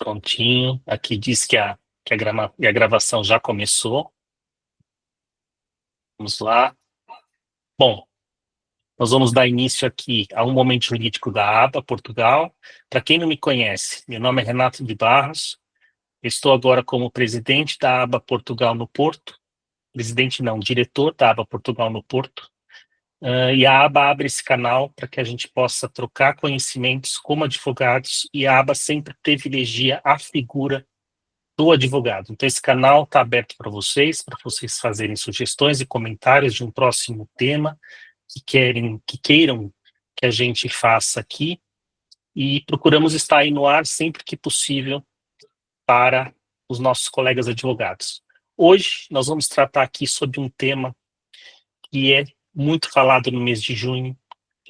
Prontinho. Aqui diz que a gravação já começou. Vamos lá. Bom, nós vamos dar início aqui a um momento jurídico da ABA Portugal. Para quem não me conhece, meu nome é Renato de Barros. Estou agora como presidente da ABA Portugal no Porto. Presidente não, diretor da ABA Portugal no Porto. E a ABA abre esse canal para que a gente possa trocar conhecimentos como advogados, e a ABA sempre privilegia a figura do advogado. Então, esse canal está aberto para vocês fazerem sugestões e comentários de um próximo tema que queiram que a gente faça aqui, e procuramos estar aí no ar sempre que possível para os nossos colegas advogados. Hoje, nós vamos tratar aqui sobre um tema que é muito falado no mês de junho.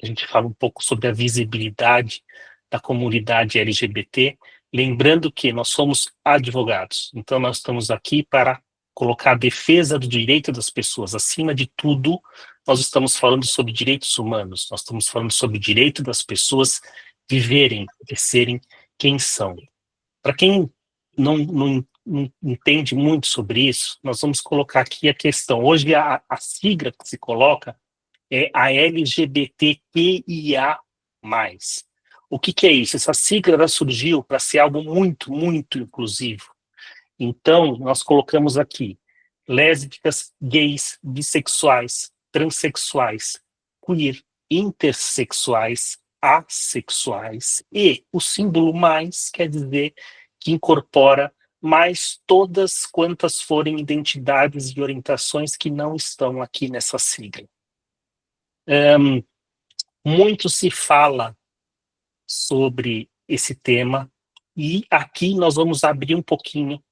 A gente fala um pouco sobre a visibilidade da comunidade LGBT, lembrando que nós somos advogados, então nós estamos aqui para colocar a defesa do direito das pessoas. Acima de tudo, nós estamos falando sobre direitos humanos, nós estamos falando sobre o direito das pessoas viverem e serem quem são. Para quem não entende muito sobre isso, nós vamos colocar aqui a questão. Hoje a sigla que se coloca é a LGBTQIA+. O que é isso? Essa sigla surgiu para ser algo muito, muito inclusivo. Então, nós colocamos aqui lésbicas, gays, bissexuais, transexuais, queer, intersexuais, assexuais, e o símbolo mais quer dizer que incorpora mais todas quantas forem identidades e orientações que não estão aqui nessa sigla. Muito se fala sobre esse tema, e aqui nós vamos abrir um pouquinho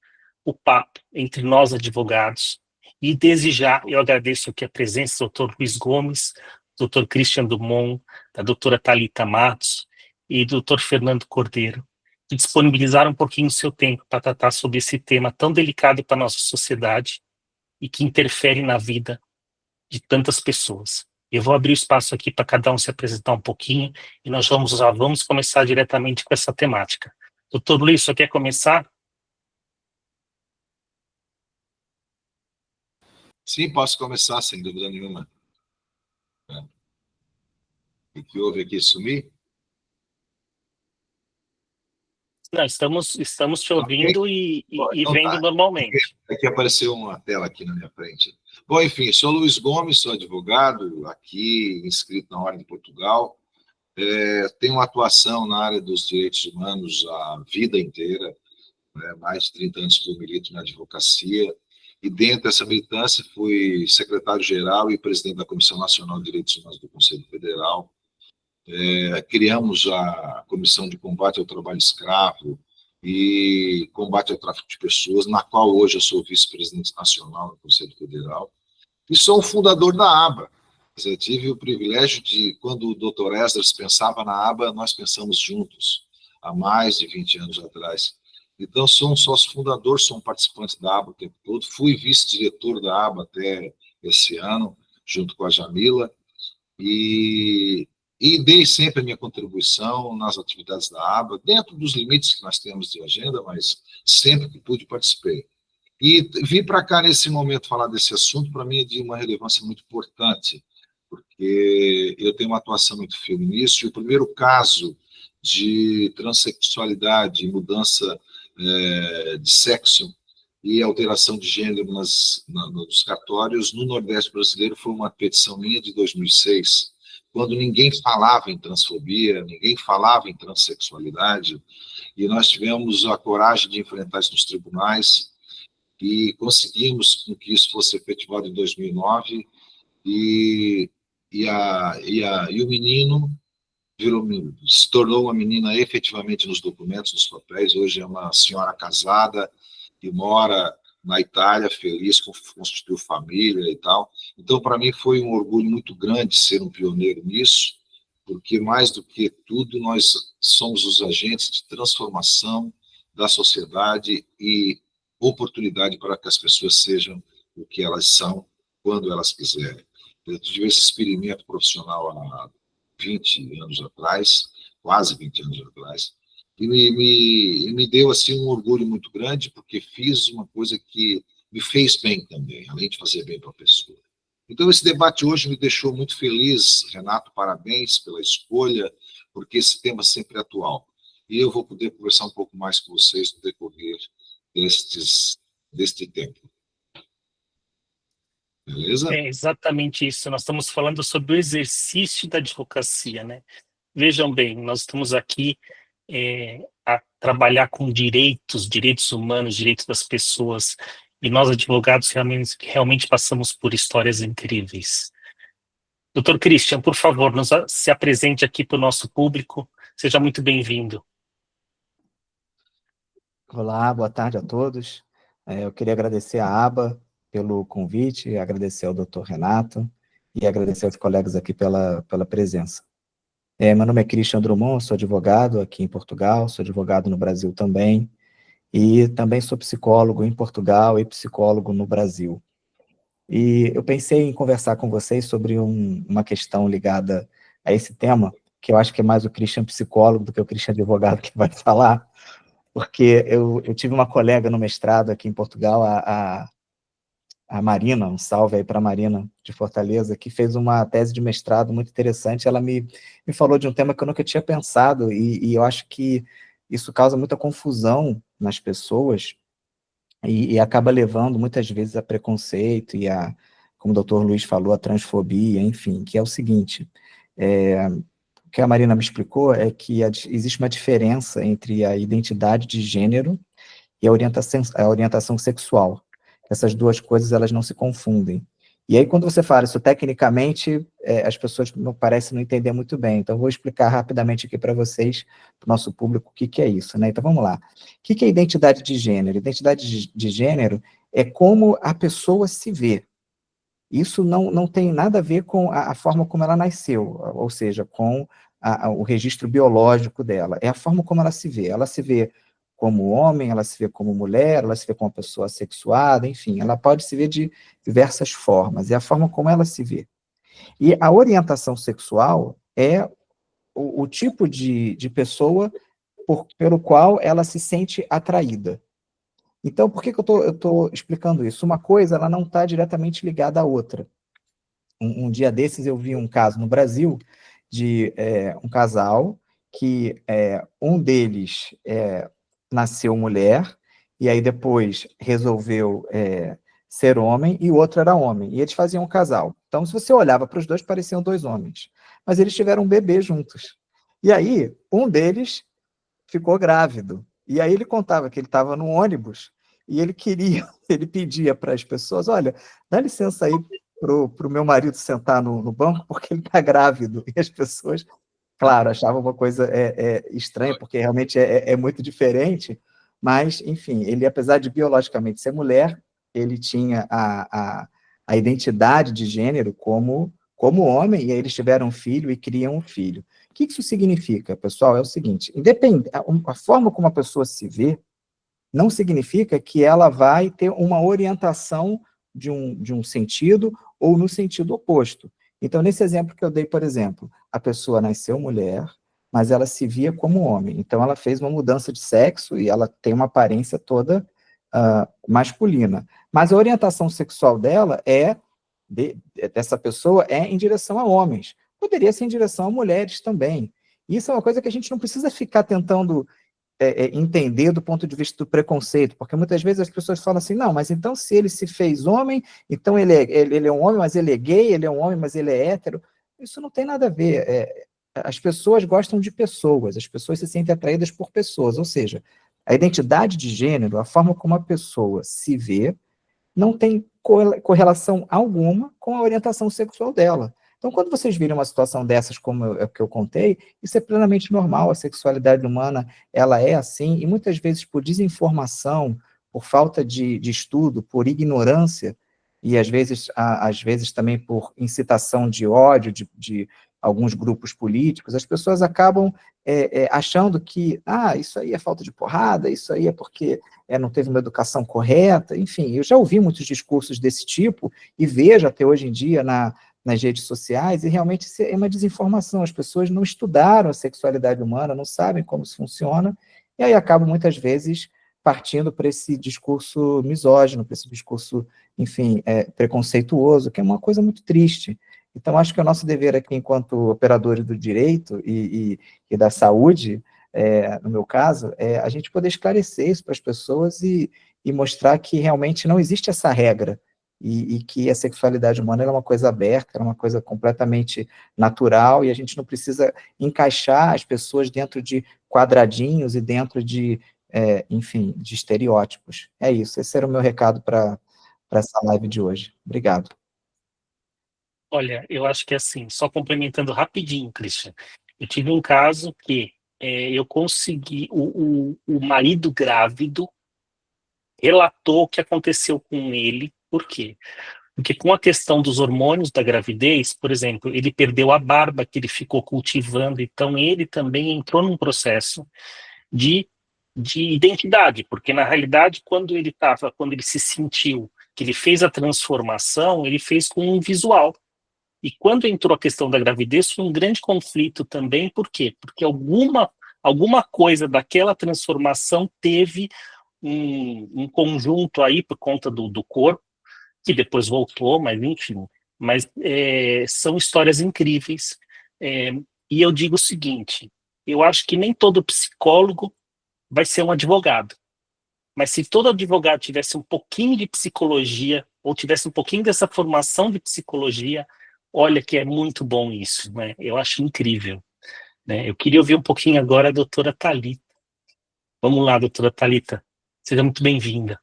o papo entre nós advogados, e desde já eu agradeço aqui a presença do Dr. Luiz Gomes, do Dr. Christian Dumont, da doutora Thalita Matos e do Dr. Fernando Cordeiro, que disponibilizaram um pouquinho do seu tempo para tratar sobre esse tema tão delicado para a nossa sociedade e que interfere na vida de tantas pessoas. Eu vou abrir o espaço aqui para cada um se apresentar um pouquinho, e nós vamos começar diretamente com essa temática. Doutor Luiz, você quer começar? Sim, posso começar, sem dúvida nenhuma. O que houve aqui? Sumir? Não, estamos te ouvindo, okay. e vendo tá. normalmente. Aqui apareceu uma tela aqui na minha frente. Bom, enfim, sou Luiz Gomes, sou advogado, aqui inscrito na Ordem de Portugal. Tenho uma atuação na área dos direitos humanos a vida inteira, mais de 30 anos que eu milito na advocacia, e dentro dessa militância fui secretário-geral e presidente da Comissão Nacional de Direitos Humanos do Conselho Federal. Criamos a Comissão de Combate ao Trabalho Escravo e Combate ao Tráfico de Pessoas, na qual hoje eu sou vice-presidente nacional do Conselho Federal, e sou o fundador da ABA. Quer dizer, tive o privilégio de, quando o Dr. Esdras pensava na ABA, nós pensamos juntos, há mais de 20 anos atrás. Então, sou um sócio fundador, sou um participante da ABA o tempo todo, fui vice-diretor da ABA até esse ano, junto com a Jamila, e dei sempre a minha contribuição nas atividades da ABA, dentro dos limites que nós temos de agenda, mas sempre que pude participei. E vir para cá nesse momento falar desse assunto, para mim é de uma relevância muito importante, porque eu tenho uma atuação muito firme nisso, e o primeiro caso de transexualidade, mudança de sexo e alteração de gênero nos cartórios no Nordeste brasileiro foi uma petição minha de 2006, quando ninguém falava em transfobia, ninguém falava em transexualidade, e nós tivemos a coragem de enfrentar isso nos tribunais, e conseguimos que isso fosse efetivado em 2009, e o menino se tornou uma menina efetivamente nos documentos, nos papéis. Hoje é uma senhora casada que mora na Itália, feliz, constituiu família e tal. Então, para mim, foi um orgulho muito grande ser um pioneiro nisso, porque, mais do que tudo, nós somos os agentes de transformação da sociedade e oportunidade para que as pessoas sejam o que elas são, quando elas quiserem. Eu tive esse experimento profissional há 20 anos atrás, quase 20 anos atrás, me deu assim um orgulho muito grande, porque fiz uma coisa que me fez bem também, além de fazer bem para a pessoa. Então, esse debate hoje me deixou muito feliz. Renato, parabéns pela escolha, porque esse tema sempre é atual. E eu vou poder conversar um pouco mais com vocês no decorrer deste tempo. Beleza? É exatamente isso. Nós estamos falando sobre o exercício da advocacia, né? Vejam bem, nós estamos aqui a trabalhar com direitos humanos, direitos das pessoas, e nós, advogados, realmente passamos por histórias incríveis. Doutor Christian, por favor, se apresente aqui para o nosso público. Seja muito bem-vindo. Olá, boa tarde a todos. Eu queria agradecer à ABA pelo convite, agradecer ao Dr. Renato e agradecer aos colegas aqui pela presença. Meu nome é Christian Drummond, sou advogado aqui em Portugal, sou advogado no Brasil também, e também sou psicólogo em Portugal e psicólogo no Brasil. E eu pensei em conversar com vocês sobre uma questão ligada a esse tema, que eu acho que é mais o Christian psicólogo do que o Christian advogado que vai falar, porque eu tive uma colega no mestrado aqui em Portugal, a Marina, um salve aí para a Marina de Fortaleza, que fez uma tese de mestrado muito interessante. Ela me falou de um tema que eu nunca tinha pensado, e eu acho que isso causa muita confusão nas pessoas, e acaba levando muitas vezes a preconceito e como o doutor Luiz falou, a transfobia, enfim, que é o seguinte, o que a Marina me explicou é que existe uma diferença entre a identidade de gênero e a orientação sexual. Essas duas coisas, elas não se confundem. E aí, quando você fala isso tecnicamente, as pessoas não parecem não entender muito bem. Então, vou explicar rapidamente aqui para vocês, para o nosso público, o que é isso, né? Então, vamos lá. O que é identidade de gênero? Identidade de gênero é como a pessoa se vê. Isso não tem nada a ver com a forma como ela nasceu, ou seja, com o registro biológico dela. É a forma como ela se vê. Ela se vê como homem, ela se vê como mulher, ela se vê como uma pessoa sexuada, enfim, ela pode se ver de diversas formas. É a forma como ela se vê. E a orientação sexual é o tipo de pessoa pelo qual ela se sente atraída. Então, por que eu estou explicando isso? Uma coisa, ela não está diretamente ligada à outra. Um dia desses eu vi um caso no Brasil de um casal que um deles nasceu mulher e aí depois resolveu ser homem e o outro era homem. E eles faziam um casal. Então, se você olhava para os dois, pareciam dois homens. Mas eles tiveram um bebê juntos. E aí, um deles ficou grávido. E aí ele contava que ele estava no ônibus e ele pedia para as pessoas, olha, dá licença aí para o meu marido sentar no banco, porque ele está grávido. E as pessoas, claro, achavam uma coisa estranha, porque realmente é muito diferente, mas, enfim, ele, apesar de biologicamente ser mulher, ele tinha a identidade de gênero como homem, e aí eles tiveram um filho e criam um filho. O que isso significa, pessoal? É o seguinte, a forma como a pessoa se vê não significa que ela vai ter uma orientação de um sentido ou no sentido oposto. Então, nesse exemplo que eu dei, por exemplo, a pessoa nasceu mulher, mas ela se via como homem. Então, ela fez uma mudança de sexo e ela tem uma aparência toda masculina. Mas a orientação sexual dela dessa pessoa é em direção a homens. Poderia ser em direção a mulheres também. Isso é uma coisa que a gente não precisa ficar tentando entender do ponto de vista do preconceito, porque muitas vezes as pessoas falam assim, não, mas então se ele se fez homem, então ele é um homem, mas ele é gay, ele é um homem, mas ele é hétero. Isso não tem nada a ver. As pessoas gostam de pessoas, as pessoas se sentem atraídas por pessoas, ou seja, a identidade de gênero, a forma como a pessoa se vê, não tem correlação alguma com a orientação sexual dela. Então, quando vocês virem uma situação dessas, como o que eu contei, isso é plenamente normal, a sexualidade humana, ela é assim, e muitas vezes por desinformação, por falta de estudo, por ignorância, e às vezes também por incitação de ódio de alguns grupos políticos, as pessoas acabam achando que, isso aí é falta de porrada, isso aí é porque não teve uma educação correta, enfim, eu já ouvi muitos discursos desse tipo, e vejo até hoje em dia nas redes sociais, e realmente isso é uma desinformação. As pessoas não estudaram a sexualidade humana, não sabem como isso funciona, e aí acabam, muitas vezes, partindo para esse discurso misógino, para esse discurso, enfim, preconceituoso, que é uma coisa muito triste. Então, acho que é o nosso dever aqui, enquanto operadores do direito e da saúde, no meu caso, a gente poder esclarecer isso para as pessoas e mostrar que realmente não existe essa regra, e que a sexualidade humana é uma coisa aberta, é uma coisa completamente natural, e a gente não precisa encaixar as pessoas dentro de quadradinhos e dentro de, enfim, de estereótipos. É isso, esse era o meu recado para essa live de hoje. Obrigado. Olha, eu acho que assim, só complementando rapidinho, Christian, eu tive um caso que eu consegui, o marido grávido relatou o que aconteceu com ele. Por quê? Porque com a questão dos hormônios da gravidez, por exemplo, ele perdeu a barba que ele ficou cultivando, então ele também entrou num processo de, de identidade, porque na realidade, quando ele se sentiu que ele fez a transformação, ele fez com um visual. E quando entrou a questão da gravidez, foi um grande conflito também, por quê? Porque alguma coisa daquela transformação teve um conjunto aí por conta do corpo, que depois voltou, mas enfim. Mas são histórias incríveis. É, e eu digo o seguinte, eu acho que nem todo psicólogo vai ser um advogado. Mas se todo advogado tivesse um pouquinho de psicologia, ou tivesse um pouquinho dessa formação de psicologia, olha que é muito bom isso, né? Eu acho incrível, né? Eu queria ouvir um pouquinho agora a doutora Thalita. Vamos lá, doutora Thalita. Seja muito bem-vinda.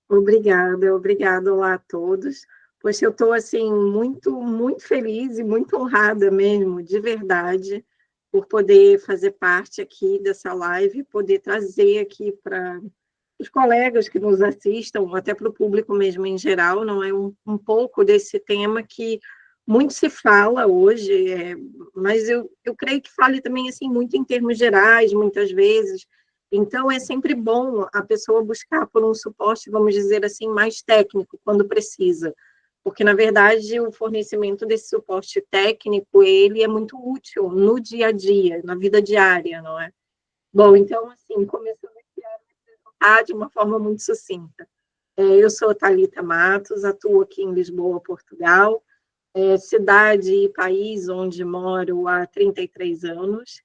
Obrigada, olá a todos. Pois eu estou, assim, muito, muito feliz e muito honrada mesmo, de verdade, por poder fazer parte aqui dessa live, poder trazer aqui para os colegas que nos assistam, até para o público mesmo em geral, não é um pouco desse tema que muito se fala hoje, mas eu creio que fale também assim muito em termos gerais, muitas vezes. Então, é sempre bom a pessoa buscar por um suporte, vamos dizer assim, mais técnico, quando precisa. Porque, na verdade, o fornecimento desse suporte técnico, ele é muito útil no dia a dia, na vida diária, não é? Bom, então, assim, começando aqui a apresentar de uma forma muito sucinta. Eu sou Thalita Matos, atuo aqui em Lisboa, Portugal, cidade e país onde moro há 33 anos.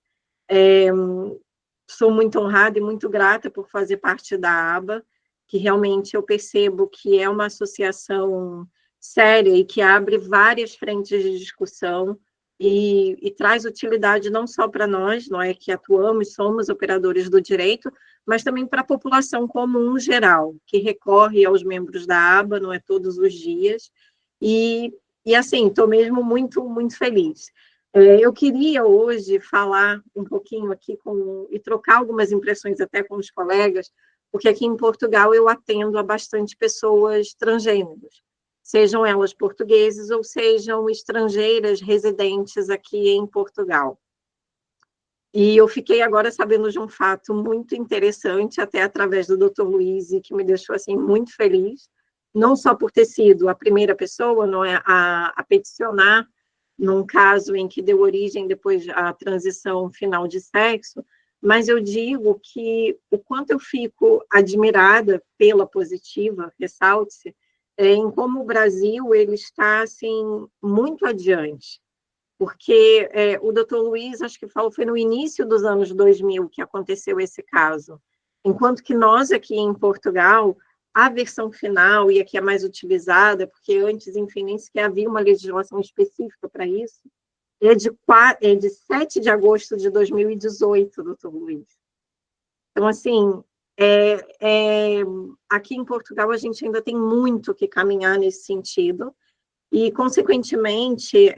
Sou muito honrada e muito grata por fazer parte da ABA, que realmente eu percebo que é uma associação séria e que abre várias frentes de discussão e traz utilidade não só para nós, não é, que atuamos, somos operadores do direito, mas também para a população comum geral, que recorre aos membros da ABA, não é, todos os dias, e assim, estou mesmo muito, muito feliz. Eu queria hoje falar um pouquinho aqui e trocar algumas impressões até com os colegas, porque aqui em Portugal eu atendo a bastante pessoas transgêneros, sejam elas portugueses ou sejam estrangeiras residentes aqui em Portugal. E eu fiquei agora sabendo de um fato muito interessante, até através do Dr. Luiz, que me deixou assim muito feliz, não só por ter sido a primeira pessoa, não é, a peticionar num caso em que deu origem depois à transição final de sexo, mas eu digo que o quanto eu fico admirada pela Positiva, ressalte-se, em como o Brasil ele está assim muito adiante, porque o Dr. Luiz, acho que falou, foi no início dos anos 2000 que aconteceu esse caso, enquanto que nós aqui em Portugal, a versão final, e a que é mais utilizada, porque antes, enfim, nem sequer havia uma legislação específica para isso, é de 7 de agosto de 2018, doutor Luiz. Então, assim, aqui em Portugal a gente ainda tem muito que caminhar nesse sentido, e, consequentemente,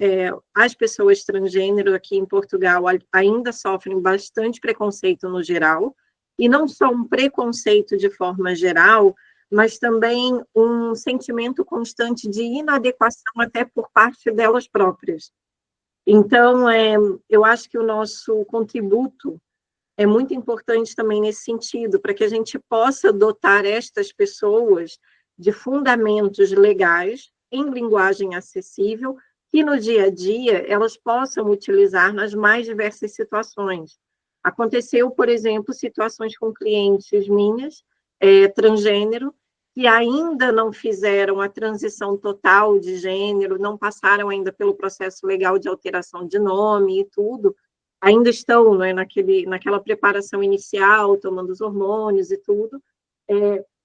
as pessoas transgênero aqui em Portugal ainda sofrem bastante preconceito no geral, e não só um preconceito de forma geral, mas também um sentimento constante de inadequação até por parte delas próprias. Então, eu acho que o nosso contributo é muito importante também nesse sentido, para que a gente possa dotar estas pessoas de fundamentos legais, em linguagem acessível, que no dia a dia elas possam utilizar nas mais diversas situações. Aconteceu, por exemplo, situações com clientes minhas, transgênero, que ainda não fizeram a transição total de gênero, não passaram ainda pelo processo legal de alteração de nome e tudo, ainda estão, né, naquela preparação inicial, tomando os hormônios e tudo,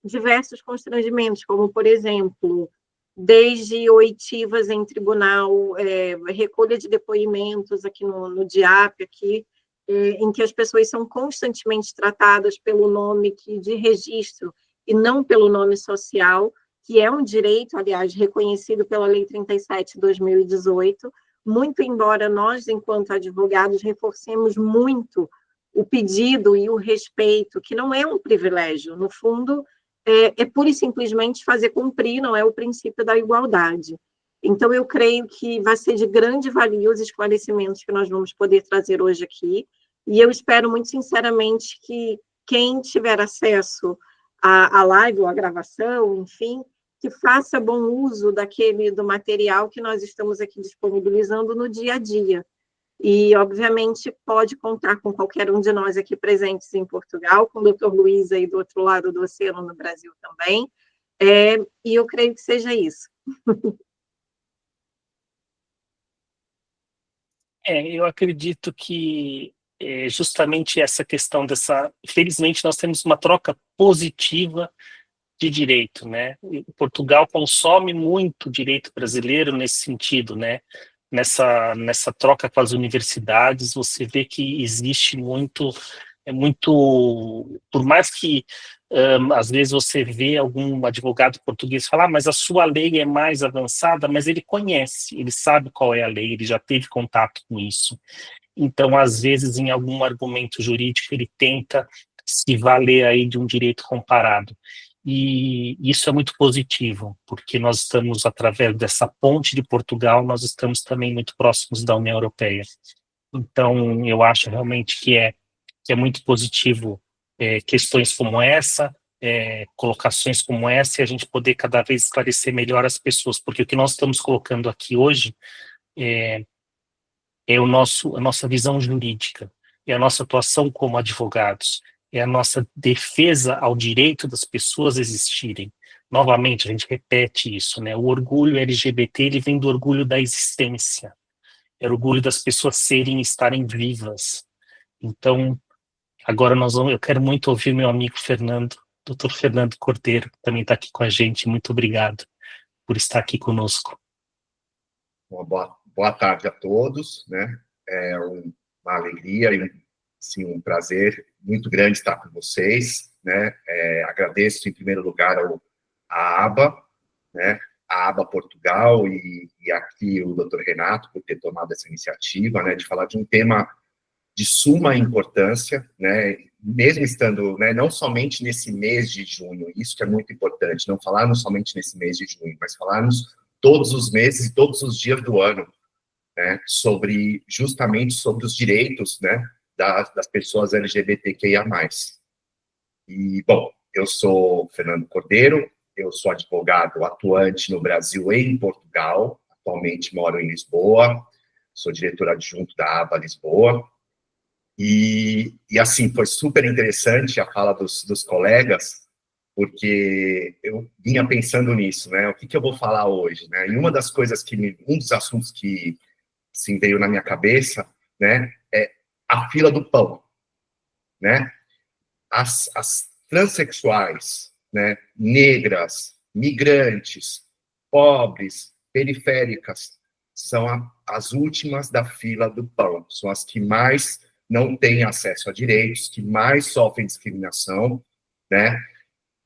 diversos constrangimentos, como, por exemplo, desde oitivas em tribunal, recolha de depoimentos aqui no DIAP, aqui, em que as pessoas são constantemente tratadas pelo nome de registro e não pelo nome social, que é um direito, aliás, reconhecido pela Lei 37 de 2018, muito embora nós, enquanto advogados, reforcemos muito o pedido e o respeito, que não é um privilégio, no fundo, é pura e simplesmente fazer cumprir, não é o princípio da igualdade. Então, eu creio que vai ser de grande valia os esclarecimentos que nós vamos poder trazer hoje aqui, e eu espero muito sinceramente que quem tiver acesso à live ou à gravação, enfim, que faça bom uso do material que nós estamos aqui disponibilizando no dia a dia. E, obviamente, pode contar com qualquer um de nós aqui presentes em Portugal, com o doutor Luiz aí do outro lado do oceano, no Brasil também, e eu creio que seja isso. Eu acredito que justamente essa questão felizmente nós temos uma troca positiva de direito, né? Portugal consome muito direito brasileiro nesse sentido, né? Nessa troca com as universidades, você vê que existe muito, por mais que às vezes você vê algum advogado português falar, mas a sua lei é mais avançada, mas ele conhece, ele sabe qual é a lei, ele já teve contato com isso. Então, às vezes, em algum argumento jurídico, ele tenta se valer aí de um direito comparado. E isso é muito positivo, porque nós estamos, através dessa ponte de Portugal, nós estamos também muito próximos da União Europeia. Então, eu acho realmente que é muito positivo questões como essa, colocações como essa, e a gente poder cada vez esclarecer melhor as pessoas, porque o que nós estamos colocando aqui hoje é a nossa visão jurídica, é a nossa atuação como advogados, é a nossa defesa ao direito das pessoas existirem. Novamente, a gente repete isso, né? O orgulho LGBT, ele vem do orgulho da existência, é o orgulho das pessoas serem e estarem vivas. Então, agora eu quero muito ouvir meu amigo Fernando, Dr. Fernando Cordeiro, que também está aqui com a gente. Muito obrigado por estar aqui conosco. Uma boa tarde a todos, né? É uma alegria e assim, um prazer muito grande estar com vocês, né? Agradeço em primeiro lugar à ABA, né? A ABA Portugal e aqui o Dr. Renato por ter tomado essa iniciativa, né? De falar de um tema de suma importância, né? Mesmo estando, né, não somente nesse mês de junho, isso que é muito importante, não falarmos somente nesse mês de junho, mas falarmos todos os meses e todos os dias do ano, né, justamente sobre os direitos, né, das pessoas LGBTQIA+. E, bom, eu sou Fernando Cordeiro, eu sou advogado atuante no Brasil e em Portugal, atualmente moro em Lisboa, sou diretor adjunto da ABA Lisboa, e assim, foi super interessante a fala dos colegas, porque eu vinha pensando nisso, né? O que eu vou falar hoje, né? E uma das coisas um dos assuntos que assim, veio na minha cabeça, né? É a fila do pão, né? As transexuais, né? Negras, migrantes, pobres, periféricas, são as últimas da fila do pão, são as que mais não têm acesso a direitos, que mais sofrem discriminação, né?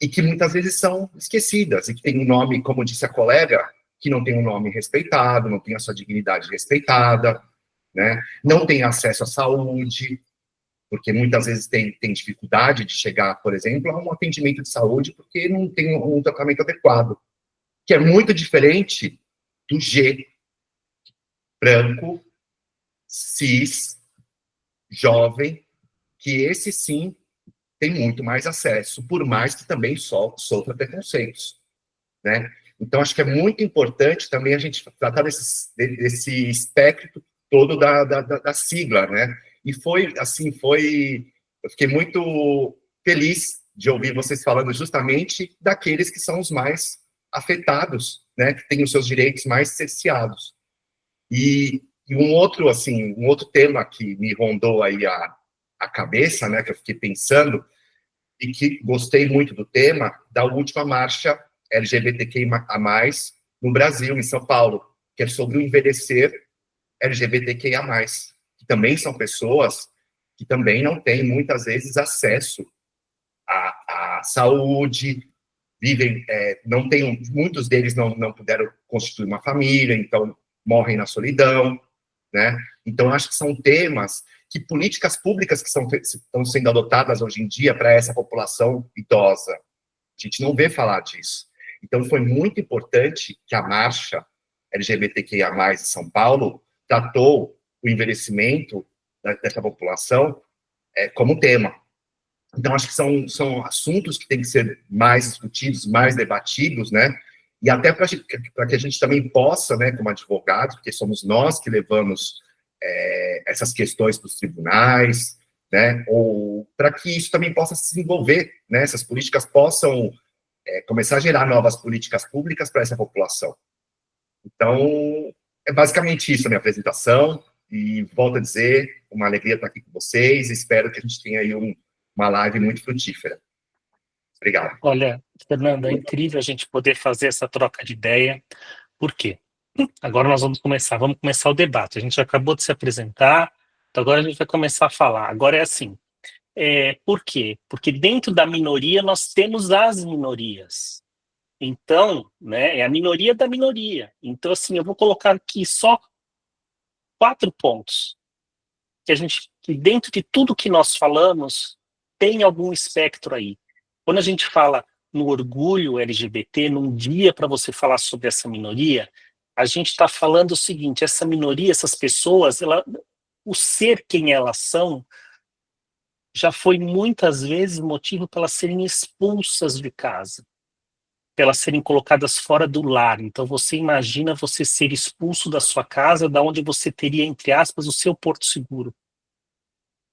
E que muitas vezes são esquecidas, e que tem um nome, como disse a colega, que não tem um nome respeitado, não tem a sua dignidade respeitada, né? Não tem acesso à saúde, porque muitas vezes tem dificuldade de chegar, por exemplo, a um atendimento de saúde, porque não tem um tratamento adequado, que é muito diferente do G, branco, cis, jovem, que esse sim tem muito mais acesso, por mais que também sofra preconceitos, né? Então, acho que é muito importante também a gente tratar desse espectro todo da sigla, né? E foi, assim, eu fiquei muito feliz de ouvir vocês falando justamente daqueles que são os mais afetados, né? Que têm os seus direitos mais cerceados. E um outro tema que me rondou aí a cabeça, né? Que eu fiquei pensando, e que gostei muito do tema, da última marcha LGBTQIA+, no Brasil, em São Paulo, que é sobre o envelhecer LGBTQIA+, que também são pessoas que também não têm, muitas vezes, acesso à saúde, vivem, muitos deles não puderam constituir uma família, então morrem na solidão, né? Então, acho que são temas que políticas públicas que estão sendo adotadas hoje em dia para essa população idosa. A gente não vê falar disso. Então, foi muito importante que a marcha LGBTQIA+, em São Paulo tratou o envelhecimento dessa população como tema. Então, acho que são assuntos que têm que ser mais discutidos, mais debatidos, né? E até para que a gente também possa, né, como advogados, porque somos nós que levamos essas questões para os tribunais, né? Ou para que isso também possa se desenvolver, né? Essas políticas possam começar a gerar novas políticas públicas para essa população. Então, é basicamente isso a minha apresentação, e volto a dizer, uma alegria estar aqui com vocês, espero que a gente tenha aí uma live muito frutífera. Obrigado. Olha, Fernando, é incrível a gente poder fazer essa troca de ideia. Por quê? Agora nós vamos começar o debate. A gente acabou de se apresentar, então agora a gente vai começar a falar. Agora é assim, por quê? Porque dentro da minoria nós temos as minorias. Então, né, é a minoria da minoria. Então, assim, eu vou colocar aqui só 4 pontos que dentro de tudo que nós falamos tem algum espectro aí. Quando a gente fala no orgulho LGBT, num dia para você falar sobre essa minoria, a gente está falando o seguinte: essa minoria, essas pessoas, o ser quem elas são, já foi muitas vezes motivo para elas serem expulsas de casa, para elas serem colocadas fora do lar. Então você imagina você ser expulso da sua casa, da onde você teria, entre aspas, o seu porto seguro.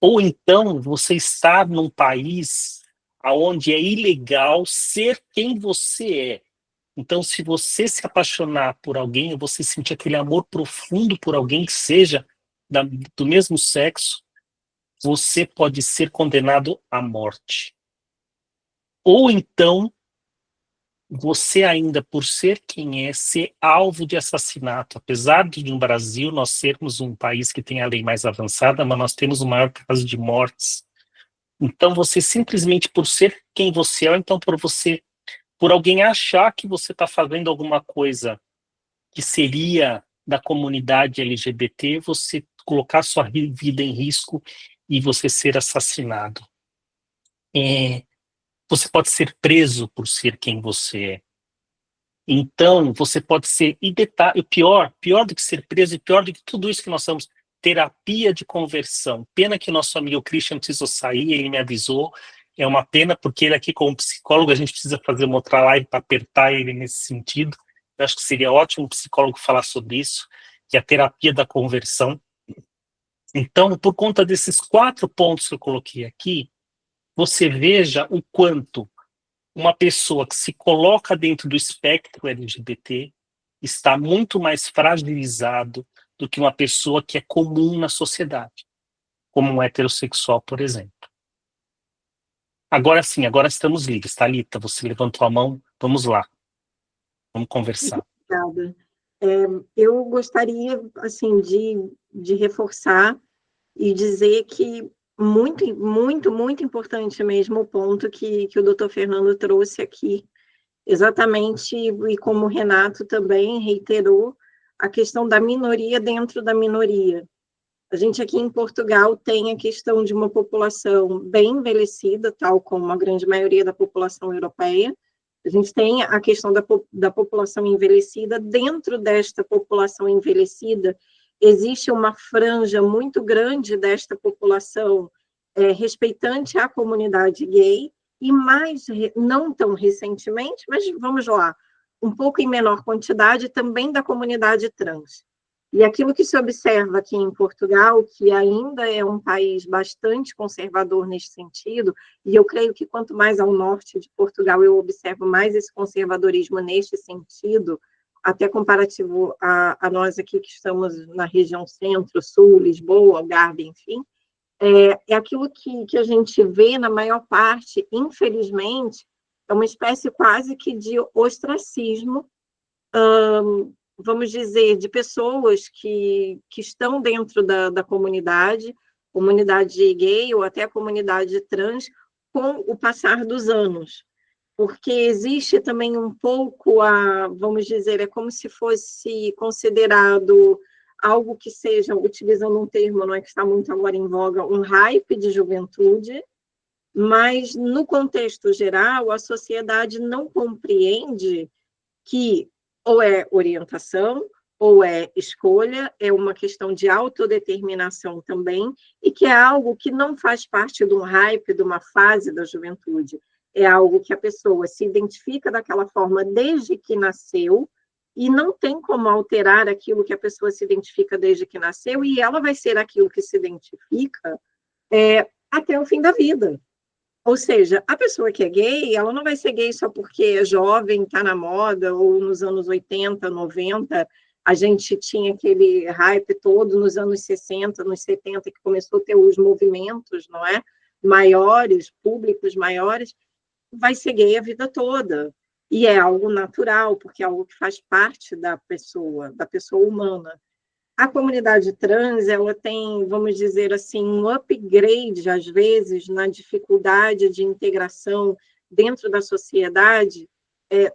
Ou então você estar num país onde é ilegal ser quem você é. Então, se você se apaixonar por alguém, ou você sentir aquele amor profundo por alguém que seja do mesmo sexo, você pode ser condenado à morte. Ou então, você ainda, por ser quem é, ser alvo de assassinato. Apesar de no Brasil nós sermos um país que tem a lei mais avançada, mas nós temos o maior caso de mortes. Então, você simplesmente por ser quem você é, ou então por alguém achar que você está fazendo alguma coisa que seria da comunidade LGBT, você colocar sua vida em risco e você ser assassinado. Você pode ser preso por ser quem você é. Então, você pode ser, pior do que ser preso e pior do que tudo isso que nós somos, terapia de conversão. Pena que nosso amigo Christian precisou sair, ele me avisou. É uma pena, porque ele aqui como psicólogo, a gente precisa fazer uma outra live para apertar ele nesse sentido. Eu acho que seria ótimo um psicólogo falar sobre isso, que é a terapia da conversão. Então, por conta desses 4 pontos que eu coloquei aqui, você veja o quanto uma pessoa que se coloca dentro do espectro LGBT está muito mais fragilizado do que uma pessoa que é comum na sociedade, como um heterossexual, por exemplo. Agora sim, agora estamos livres. Thalita, você levantou a mão, vamos lá. Vamos conversar. Obrigada. Eu gostaria, assim, de reforçar e dizer que muito, muito, muito importante mesmo o ponto que o doutor Fernando trouxe aqui, exatamente, e como o Renato também reiterou, a questão da minoria dentro da minoria. A gente aqui em Portugal tem a questão de uma população bem envelhecida, tal como a grande maioria da população europeia. A gente tem a questão da população envelhecida. Dentro desta população envelhecida, existe uma franja muito grande desta população respeitante à comunidade gay, e mais, não tão recentemente, mas vamos lá, um pouco em menor quantidade, também da comunidade trans. E aquilo que se observa aqui em Portugal, que ainda é um país bastante conservador nesse sentido, e eu creio que quanto mais ao norte de Portugal eu observo mais esse conservadorismo neste sentido, até comparativo a nós aqui que estamos na região centro, sul, Lisboa, Algarve, enfim, é aquilo que a gente vê na maior parte, infelizmente, é uma espécie quase que de ostracismo, vamos dizer, de pessoas que estão dentro da comunidade gay ou até a comunidade trans, com o passar dos anos. Porque existe também um pouco vamos dizer, é como se fosse considerado algo que seja, utilizando um termo, não é que está muito agora em voga, um hype de juventude, mas no contexto geral, a sociedade não compreende que ou é orientação, ou é escolha, é uma questão de autodeterminação também, e que é algo que não faz parte de um hype, de uma fase da juventude. É algo que a pessoa se identifica daquela forma desde que nasceu, e não tem como alterar aquilo que a pessoa se identifica desde que nasceu, e ela vai ser aquilo que se identifica até o fim da vida. Ou seja, a pessoa que é gay, ela não vai ser gay só porque é jovem, está na moda, ou nos anos 80, 90, a gente tinha aquele hype todo nos anos 60, nos 70, que começou a ter os movimentos, não é? Maiores, públicos maiores, vai ser gay a vida toda. E é algo natural, porque é algo que faz parte da pessoa humana. A comunidade trans, ela tem, vamos dizer assim, um upgrade, às vezes, na dificuldade de integração dentro da sociedade,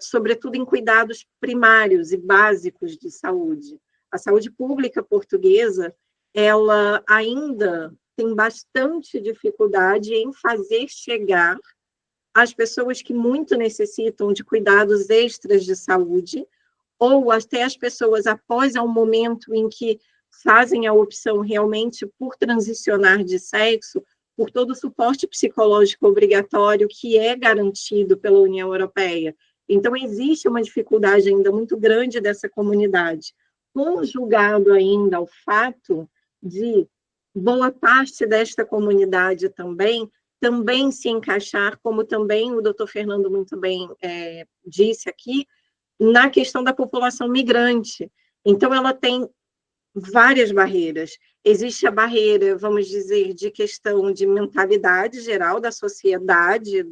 sobretudo em cuidados primários e básicos de saúde. A saúde pública portuguesa, ela ainda tem bastante dificuldade em fazer chegar às pessoas que muito necessitam de cuidados extras de saúde, ou até as pessoas após um momento em que fazem a opção realmente por transicionar de sexo, por todo o suporte psicológico obrigatório que é garantido pela União Europeia. Então, existe uma dificuldade ainda muito grande dessa comunidade, conjugado ainda ao fato de boa parte desta comunidade também se encaixar, como também o doutor Fernando muito bem disse aqui, na questão da população migrante. Então, ela tem várias barreiras. Existe a barreira, vamos dizer, de questão de mentalidade geral da sociedade.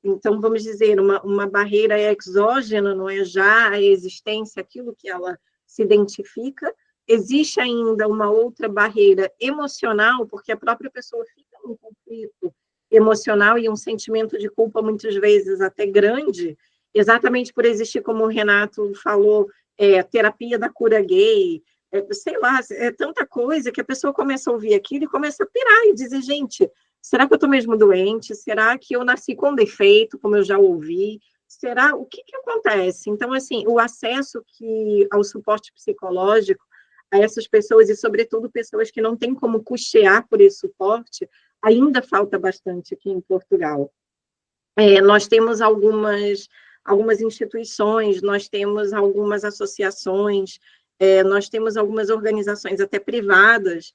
Então, vamos dizer, uma barreira exógena, não é já a existência, aquilo que ela se identifica. Existe ainda uma outra barreira emocional, porque a própria pessoa fica num conflito emocional e um sentimento de culpa, muitas vezes, até grande, exatamente por existir, como o Renato falou, terapia da cura gay, sei lá, é tanta coisa que a pessoa começa a ouvir aquilo e começa a pirar e dizer, gente, será que eu estou mesmo doente? Será que eu nasci com defeito, como eu já ouvi? Será? O que acontece? Então, assim, o acesso ao suporte psicológico a essas pessoas, e sobretudo pessoas que não têm como custear por esse suporte, ainda falta bastante aqui em Portugal. Nós temos algumas instituições, nós temos algumas associações, nós temos algumas organizações até privadas,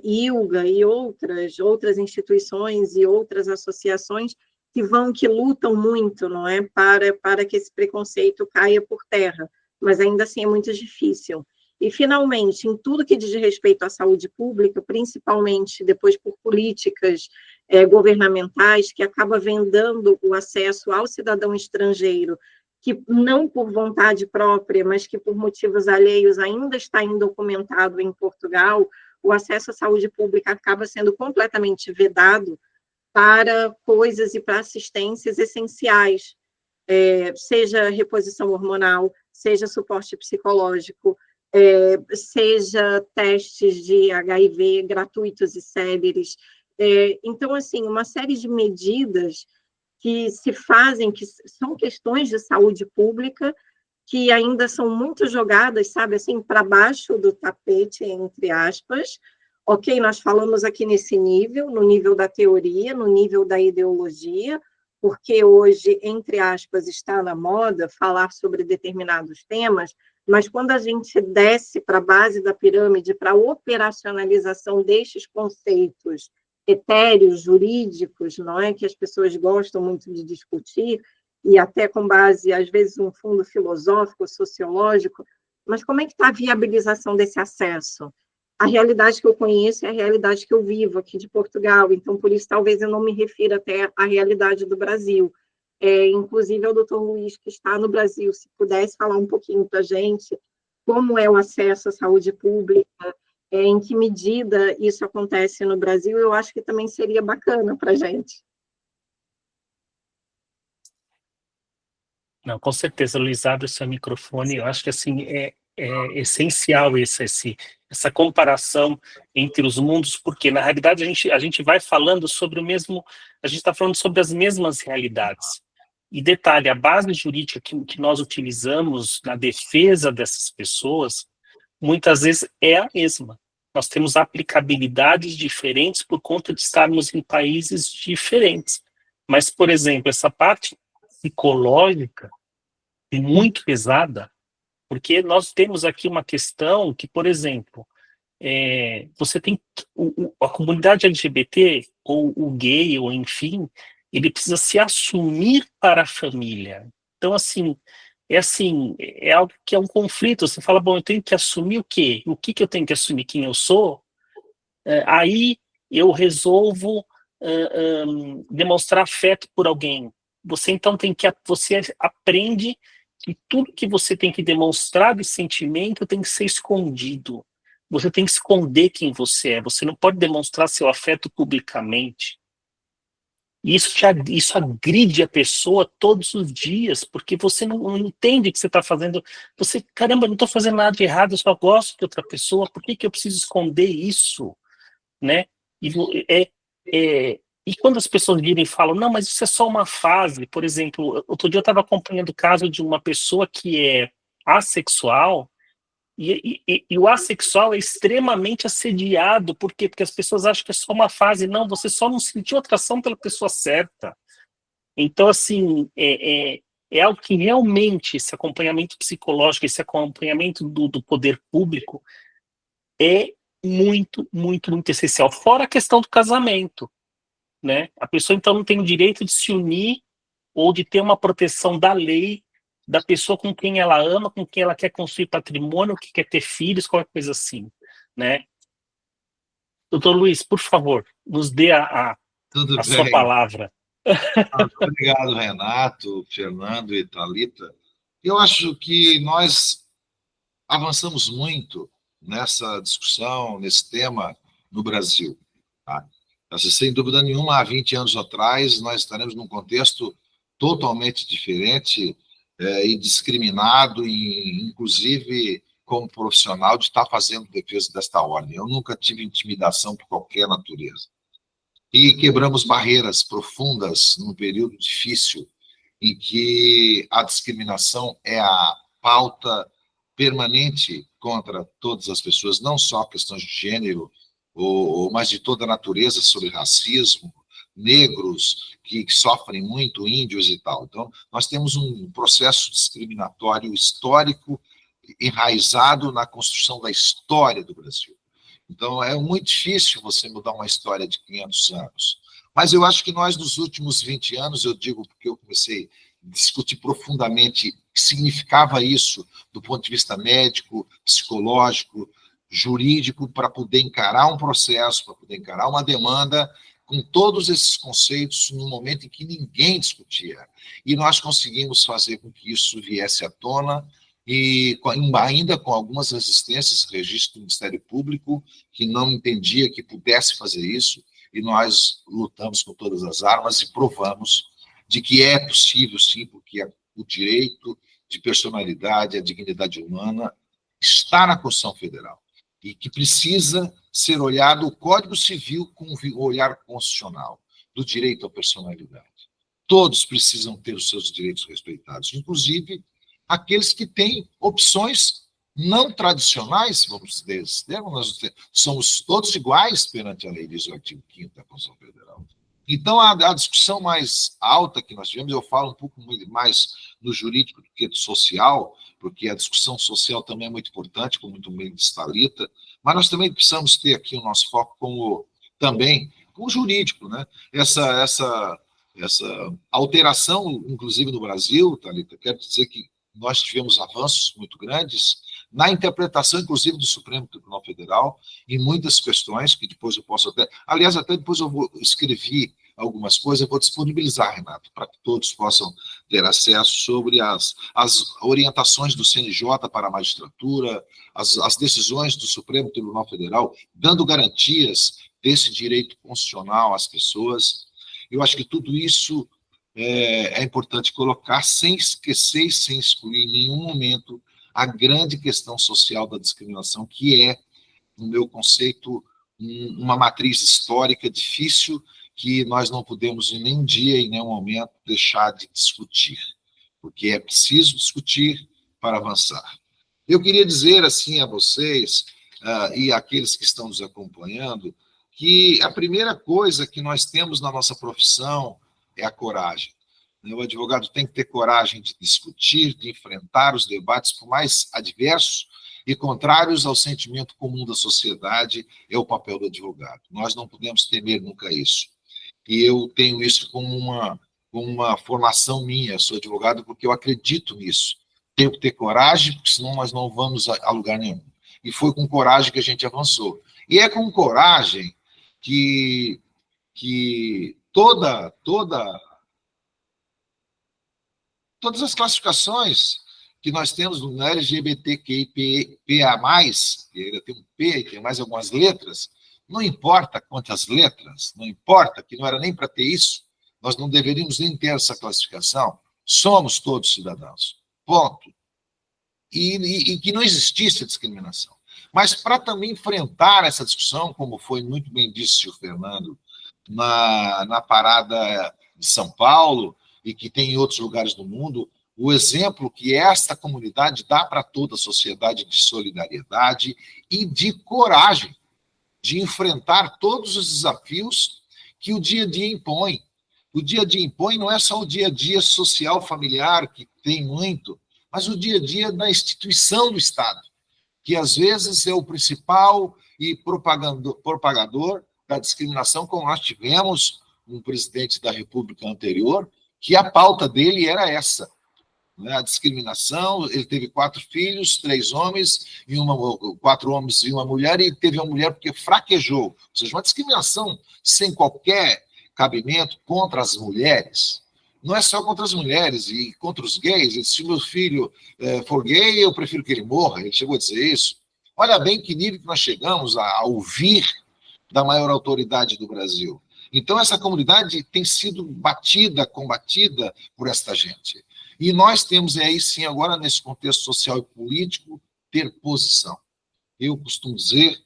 ILGA e outras instituições e outras associações que lutam muito, não é, para que esse preconceito caia por terra, mas ainda assim é muito difícil. E, finalmente, em tudo que diz respeito à saúde pública, principalmente depois por políticas governamentais, que acaba vendando o acesso ao cidadão estrangeiro, que não por vontade própria, mas que por motivos alheios ainda está indocumentado em Portugal, o acesso à saúde pública acaba sendo completamente vedado para coisas e para assistências essenciais, seja reposição hormonal, seja suporte psicológico, seja testes de HIV gratuitos e céleres. Então, assim, uma série de medidas que se fazem, que são questões de saúde pública, que ainda são muito jogadas, sabe, assim, para baixo do tapete, entre aspas. Ok, nós falamos aqui nesse nível, no nível da teoria, no nível da ideologia, porque hoje, entre aspas, está na moda falar sobre determinados temas, mas quando a gente desce para a base da pirâmide, para a operacionalização destes conceitos etéreos, jurídicos, não é, que as pessoas gostam muito de discutir, e até com base, às vezes, um fundo filosófico, sociológico, mas como é que está a viabilização desse acesso? A realidade que eu conheço é a realidade que eu vivo aqui de Portugal, então, por isso, talvez eu não me refira até à realidade do Brasil. Inclusive, é o doutor Luiz, que está no Brasil, se pudesse falar um pouquinho para a gente como é o acesso à saúde pública, em que medida isso acontece no Brasil, eu acho que também seria bacana para a gente. Não, com certeza, Luiz, abre o seu microfone. Eu acho que assim é essencial essa comparação entre os mundos, porque na realidade a gente vai falando sobre o mesmo, a gente está falando sobre as mesmas realidades. E detalhe, a base jurídica que nós utilizamos na defesa dessas pessoas, muitas vezes é a mesma. Nós temos aplicabilidades diferentes por conta de estarmos em países diferentes. Mas, por exemplo, essa parte psicológica é muito pesada, porque nós temos aqui uma questão que, por exemplo, você tem a comunidade LGBT, ou o gay, ou enfim, ele precisa se assumir para a família. Então, assim, é algo que é um conflito. Você fala, bom, eu tenho que assumir o quê? O que eu tenho que assumir? Quem eu sou? Aí eu resolvo demonstrar afeto por alguém. Você então você aprende que tudo que você tem que demonstrar de sentimento tem que ser escondido. Você tem que esconder quem você é. Você não pode demonstrar seu afeto publicamente. E isso agride a pessoa todos os dias, porque você não entende o que você está fazendo. Você, caramba, eu não estou fazendo nada de errado, eu só gosto de outra pessoa, por que eu preciso esconder isso? Né? E quando as pessoas viram e falam, não, mas isso é só uma fase. Por exemplo, outro dia eu estava acompanhando o caso de uma pessoa que é assexual, e o assexual é extremamente assediado. Por quê? Porque as pessoas acham que é só uma fase. Não, você só não sentiu atração pela pessoa certa. Então, assim, é algo que realmente esse acompanhamento psicológico, esse acompanhamento do poder público é muito, muito, muito essencial. Fora a questão do casamento, né? A pessoa, então, não tem o direito de se unir ou de ter uma proteção da lei da pessoa com quem ela ama, com quem ela quer construir patrimônio, que quer ter filhos, qualquer coisa assim, né? Doutor Luiz, por favor, nos dê a sua palavra. Obrigado, Renato, Fernando e Thalita. Eu acho que nós avançamos muito nessa discussão, nesse tema no Brasil. Tá? Sem dúvida nenhuma, há 20 anos atrás, nós estaremos num contexto totalmente diferente e discriminado, inclusive como profissional, de estar fazendo defesa desta ordem. Eu nunca tive intimidação por qualquer natureza. E quebramos barreiras profundas num período difícil, em que a discriminação é a pauta permanente contra todas as pessoas, não só questões de gênero, mas de toda a natureza, sobre racismo, negros que sofrem muito, índios e tal. Então, nós temos um processo discriminatório histórico enraizado na construção da história do Brasil. Então, é muito difícil você mudar uma história de 500 anos. Mas eu acho que nós, nos últimos 20 anos, eu digo porque eu comecei a discutir profundamente o que significava isso do ponto de vista médico, psicológico, jurídico, para poder encarar um processo, para poder encarar uma demanda, com todos esses conceitos, num momento em que ninguém discutia. E nós conseguimos fazer com que isso viesse à tona, e ainda com algumas resistências, registro do Ministério Público, que não entendia que pudesse fazer isso, e nós lutamos com todas as armas e provamos de que é possível, sim, porque o direito de personalidade, a dignidade humana, está na Constituição Federal, e que precisa ser olhado o Código Civil com o olhar constitucional, do direito à personalidade. Todos precisam ter os seus direitos respeitados, inclusive aqueles que têm opções não tradicionais, vamos dizer, nós somos todos iguais perante a lei, diz o artigo 5º da Constituição Federal. Então, a discussão mais alta que nós tivemos, eu falo um pouco mais no jurídico do que do social, porque a discussão social também é muito importante, como muito bem disse Thalita, mas nós também precisamos ter aqui o nosso foco também com o jurídico, né? Essa alteração, inclusive no Brasil, Thalita, quero dizer que nós tivemos avanços muito grandes na interpretação, inclusive, do Supremo Tribunal Federal, em muitas questões, que depois eu posso até... Aliás, até depois eu vou escrever algumas coisas, eu vou disponibilizar, Renato, para que todos possam ter acesso sobre as orientações do CNJ para a magistratura, as decisões do Supremo Tribunal Federal, dando garantias desse direito constitucional às pessoas. Eu acho que tudo isso é importante colocar, sem esquecer e sem excluir em nenhum momento a grande questão social da discriminação, que é, no meu conceito, uma matriz histórica difícil que nós não podemos em nenhum dia, em nenhum momento, deixar de discutir, porque é preciso discutir para avançar. Eu queria dizer assim a vocês e àqueles que estão nos acompanhando que a primeira coisa que nós temos na nossa profissão é a coragem. O advogado tem que ter coragem de discutir, de enfrentar os debates, por mais adversos e contrários ao sentimento comum da sociedade, é o papel do advogado. Nós não podemos temer nunca isso. E eu tenho isso como uma formação minha, eu sou advogado porque eu acredito nisso. Tenho que ter coragem, porque senão nós não vamos a lugar nenhum. E foi com coragem que a gente avançou. E é com coragem que todas as classificações que nós temos no LGBTQIA+, e ainda tem um P, e tem mais algumas letras, não importa quantas letras, não importa, que não era nem para ter isso, nós não deveríamos nem ter essa classificação, somos todos cidadãos, ponto. E que não existisse a discriminação. Mas para também enfrentar essa discussão, como foi muito bem disse o Fernando, na parada de São Paulo, e que tem em outros lugares do mundo, o exemplo que esta comunidade dá para toda a sociedade de solidariedade e de coragem de enfrentar todos os desafios que o dia a dia impõe. O dia a dia impõe não é só o dia a dia social, familiar, que tem muito, mas o dia a dia da instituição do Estado, que às vezes é o principal e propagador da discriminação, como nós tivemos um presidente da República anterior, que a pauta dele era essa, né? A discriminação. Ele teve 4 filhos, 3 homens, 4 homens e uma mulher, e teve uma mulher porque fraquejou. Ou seja, uma discriminação sem qualquer cabimento contra as mulheres. Não é só contra as mulheres e contra os gays. Se meu filho for gay, eu prefiro que ele morra. Ele chegou a dizer isso. Olha bem que nível que nós chegamos a ouvir da maior autoridade do Brasil. Então, essa comunidade tem sido combatida por esta gente. E nós temos aí, sim, agora, nesse contexto social e político, ter posição. Eu costumo dizer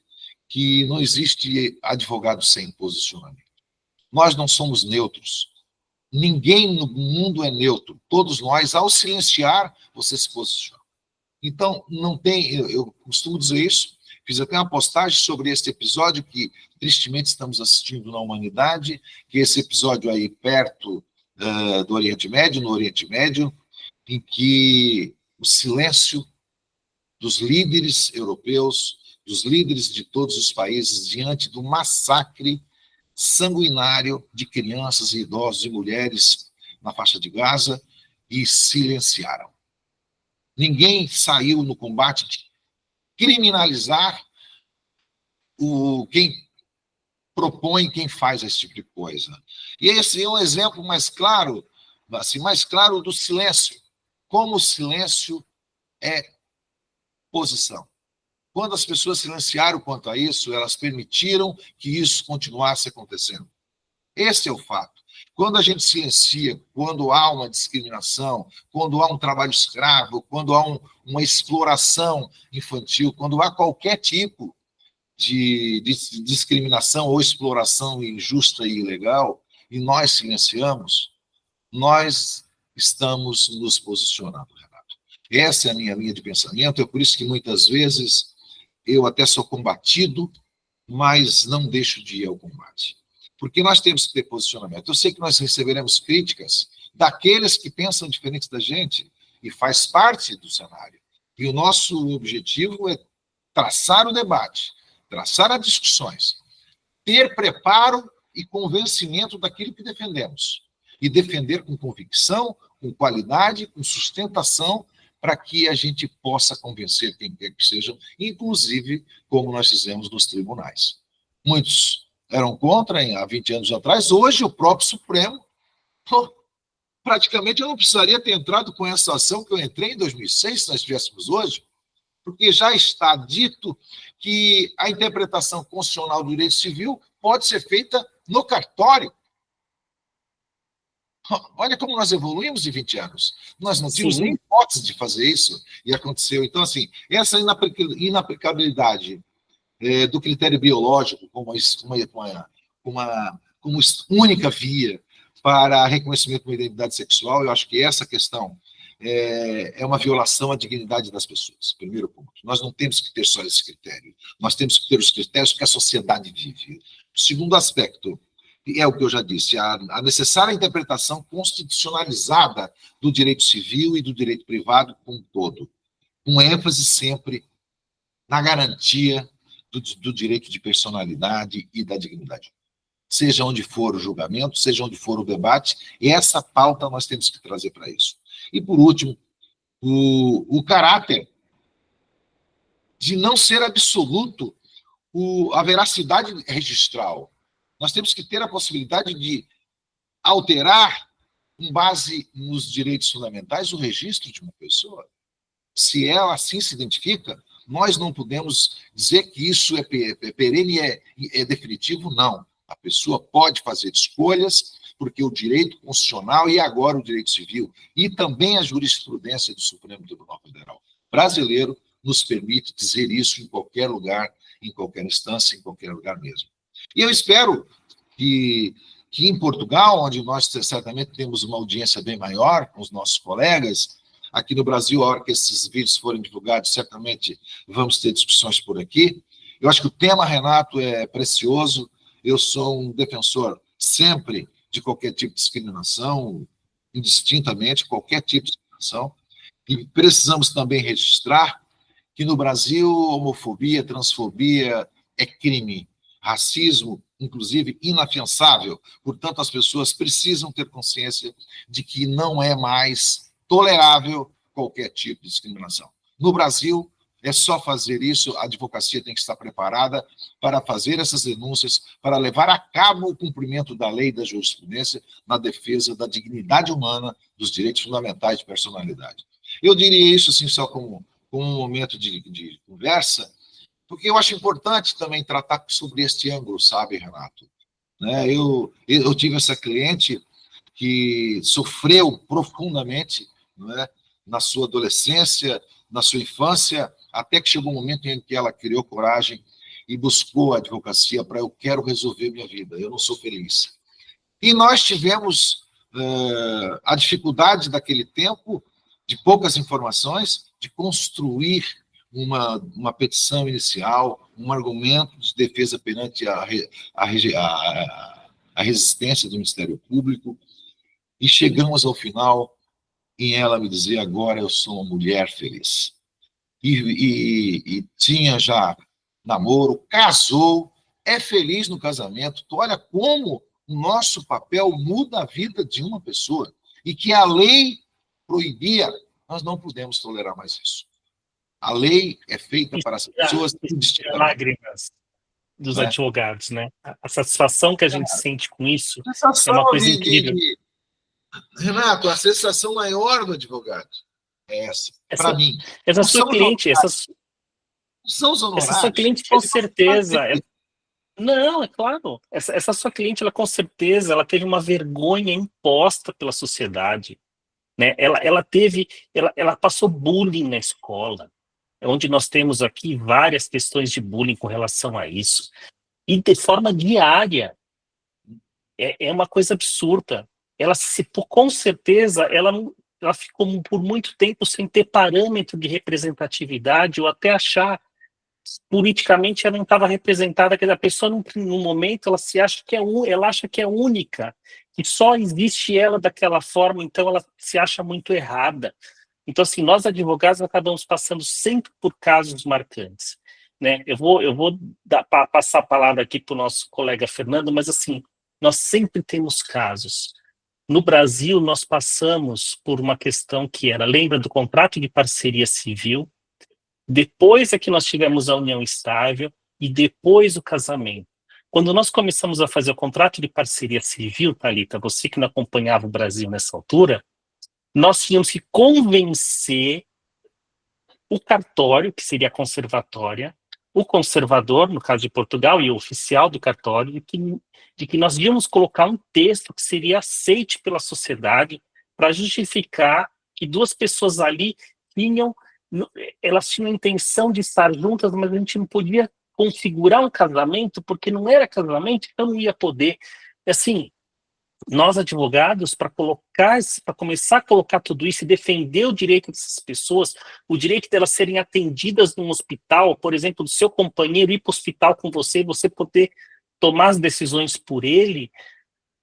que não existe advogado sem posicionamento. Nós não somos neutros. Ninguém no mundo é neutro. Todos nós, ao silenciar, você se posiciona. Então, não tem... Eu costumo dizer isso. Fiz até uma postagem sobre esse episódio que, tristemente, estamos assistindo na humanidade, que esse episódio aí perto do Oriente Médio, no Oriente Médio, em que o silêncio dos líderes europeus, dos líderes de todos os países, diante do massacre sanguinário de crianças e idosos e mulheres na faixa de Gaza, e silenciaram. Ninguém saiu no combate de criminalizar quem propõe, quem faz esse tipo de coisa. E esse é um exemplo mais claro do silêncio. Como o silêncio é posição. Quando as pessoas silenciaram quanto a isso, elas permitiram que isso continuasse acontecendo. Esse é o fato. Quando a gente silencia, quando há uma discriminação, quando há um trabalho escravo, quando há uma exploração infantil, quando há qualquer tipo de discriminação ou exploração injusta e ilegal, e nós silenciamos, nós estamos nos posicionando, Renato. Essa é a minha linha de pensamento, é por isso que muitas vezes eu até sou combatido, mas não deixo de ir ao combate. porque nós temos que ter posicionamento. Eu sei que nós receberemos críticas daqueles que pensam diferente da gente, e faz parte do cenário. E o nosso objetivo é traçar o debate, traçar as discussões, ter preparo e convencimento daquilo que defendemos, e defender com convicção, com qualidade, com sustentação, para que a gente possa convencer quem quer que sejam, inclusive como nós fizemos nos tribunais. Muitos eram contra há 20 anos atrás, hoje o próprio Supremo, praticamente eu não precisaria ter entrado com essa ação que eu entrei em 2006, se nós estivéssemos hoje, porque já está dito que a interpretação constitucional do direito civil pode ser feita no cartório. Olha como nós evoluímos em 20 anos. Nós não tínhamos nem hipótese de fazer isso, e aconteceu. Então, assim, essa inaplicabilidade do critério biológico como única via para reconhecimento de uma identidade sexual, eu acho que essa questão é uma violação à dignidade das pessoas, primeiro ponto. Nós não temos que ter só esse critério, nós temos que ter os critérios que a sociedade vive. O segundo aspecto é o que eu já disse, a necessária interpretação constitucionalizada do direito civil e do direito privado como um todo, com ênfase sempre na garantia do direito de personalidade e da dignidade. Seja onde for o julgamento, seja onde for o debate, essa pauta nós temos que trazer para isso. E, por último, o caráter de não ser absoluto a veracidade registral. Nós temos que ter a possibilidade de alterar, com base nos direitos fundamentais, o registro de uma pessoa. Se ela assim se identifica, nós não podemos dizer que isso é perene e é definitivo, não. A pessoa pode fazer escolhas, porque o direito constitucional e agora o direito civil, e também a jurisprudência do Supremo Tribunal Federal brasileiro, nos permite dizer isso em qualquer lugar, em qualquer instância, em qualquer lugar mesmo. E eu espero que em Portugal, onde nós certamente temos uma audiência bem maior com os nossos colegas, aqui no Brasil, a hora que esses vídeos forem divulgados, certamente vamos ter discussões por aqui. Eu acho que o tema, Renato, é precioso. Eu sou um defensor sempre de qualquer tipo de discriminação, indistintamente, qualquer tipo de discriminação. E precisamos também registrar que no Brasil, homofobia, transfobia é crime. Racismo, inclusive, inafiançável. Portanto, as pessoas precisam ter consciência de que não é mais tolerável qualquer tipo de discriminação. No Brasil, é só fazer isso, a advocacia tem que estar preparada para fazer essas denúncias, para levar a cabo o cumprimento da lei e da jurisprudência na defesa da dignidade humana, dos direitos fundamentais de personalidade. Eu diria isso, assim, só como um momento de conversa, porque eu acho importante também tratar sobre este ângulo, sabe, Renato? Eu tive essa cliente que sofreu profundamente, não é, na sua adolescência, na sua infância, até que chegou um momento em que ela criou coragem e buscou a advocacia para eu quero resolver minha vida, eu não sou feliz. E nós tivemos a dificuldade daquele tempo, de poucas informações, de construir uma petição inicial, um argumento de defesa perante a resistência do Ministério Público, e chegamos ao final em ela me dizer, agora eu sou uma mulher feliz. E tinha já namoro, casou, é feliz no casamento. Tu olha como o nosso papel muda a vida de uma pessoa, e que a lei proibia, nós não podemos tolerar mais isso. A lei é feita para as pessoas... Lágrimas dos advogados, né? A satisfação que a gente sente com isso é uma coisa incrível. Renato, a sensação maior do advogado é essa, para mim. Essa sua cliente, essa sua cliente com certeza... Não, é claro. Essa sua cliente, ela com certeza, ela teve uma vergonha imposta pela sociedade, né? Ela passou bullying na escola, onde nós temos aqui várias questões de bullying com relação a isso, e de forma diária. É uma coisa absurda. Com certeza, ela ficou por muito tempo sem ter parâmetro de representatividade, ou até achar politicamente ela não estava representada, quer dizer, a pessoa no momento ela se acha que ela acha que é única, que só existe ela daquela forma, então ela se acha muito errada. Então, assim, nós advogados acabamos passando sempre por casos marcantes, né? Eu vou passar a palavra aqui para o nosso colega Fernando, mas assim, nós sempre temos casos. No Brasil, nós passamos por uma questão que era, lembra do contrato de parceria civil, depois é que nós tivemos a união estável e depois o casamento. Quando nós começamos a fazer o contrato de parceria civil, Thalita, você que não acompanhava o Brasil nessa altura, nós tínhamos que convencer o cartório, que seria a conservatória, o conservador, no caso de Portugal, e o oficial do cartório, de que nós íamos colocar um texto que seria aceite pela sociedade para justificar que duas pessoas ali elas tinham a intenção de estar juntas, mas a gente não podia configurar um casamento, porque não era casamento, então não ia poder. Assim, nós advogados, para começar a colocar tudo isso e defender o direito dessas pessoas, o direito delas serem atendidas num hospital, por exemplo, do seu companheiro ir para o hospital com você poder tomar as decisões por ele,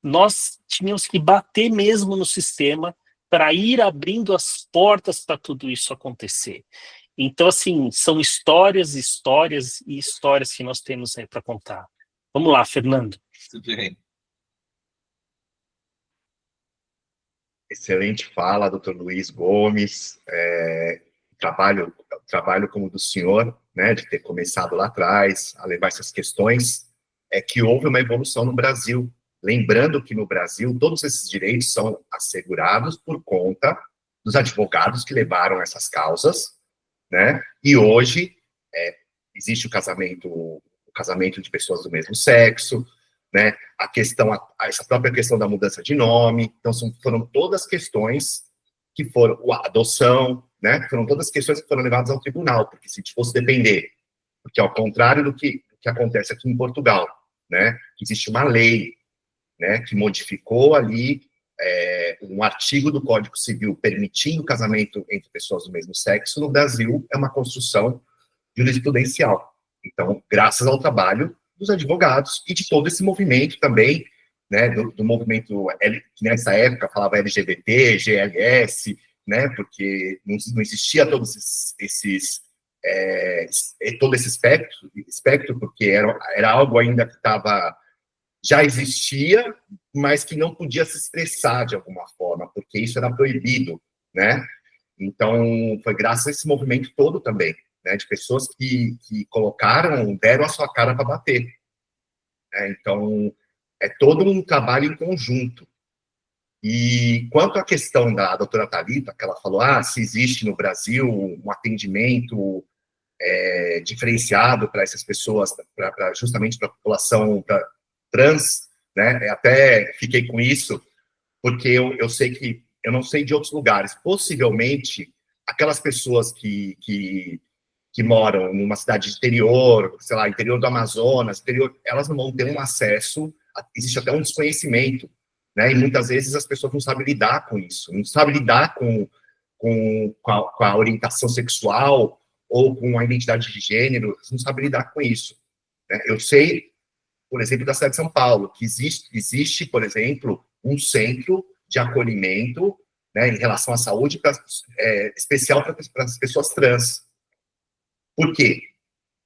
nós tínhamos que bater mesmo no sistema para ir abrindo as portas para tudo isso acontecer. Então, assim, são histórias, histórias e histórias que nós temos aí para contar. Vamos lá, Fernando. Muito bem. Excelente fala, doutor Luiz Gomes. Trabalho como do senhor, né, de ter começado lá atrás a levar essas questões, é que houve uma evolução no Brasil. Lembrando que no Brasil todos esses direitos são assegurados por conta dos advogados que levaram essas causas, né? E hoje existe o casamento de pessoas do mesmo sexo, né? Essa própria questão da mudança de nome. Então foram todas questões que foram a adoção, né? Foram todas questões que foram levadas ao tribunal, porque se fosse depender, porque ao contrário do que acontece aqui em Portugal, né? Existe uma lei, né, que modificou ali um artigo do Código Civil permitindo o casamento entre pessoas do mesmo sexo. No Brasil é uma construção jurisprudencial. Então, graças ao trabalho dos advogados e de todo esse movimento também, né, do movimento, que nessa época falava LGBT, GLS, né, porque não existia todo esse espectro, porque era algo ainda que já existia, mas que não podia se expressar de alguma forma, porque isso era proibido, né? Então, foi graças a esse movimento todo também, né, de pessoas que deram a sua cara para bater. Então, é todo um trabalho em conjunto. E quanto à questão da doutora Thalita, que ela falou, se existe no Brasil um atendimento diferenciado para essas pessoas, justamente para a população trans, né? Até fiquei com isso, porque eu sei que, eu não sei de outros lugares, possivelmente, aquelas pessoas que moram numa cidade interior, sei lá, interior do Amazonas, elas não vão ter um acesso, existe até um desconhecimento, né? E muitas vezes as pessoas não sabem lidar com isso, não sabem lidar com a orientação sexual ou com a identidade de gênero, não sabem lidar com isso, né? Eu sei, por exemplo, da cidade de São Paulo, que existe, por exemplo, um centro de acolhimento, né, em relação à saúde especial para as pessoas trans. Por quê?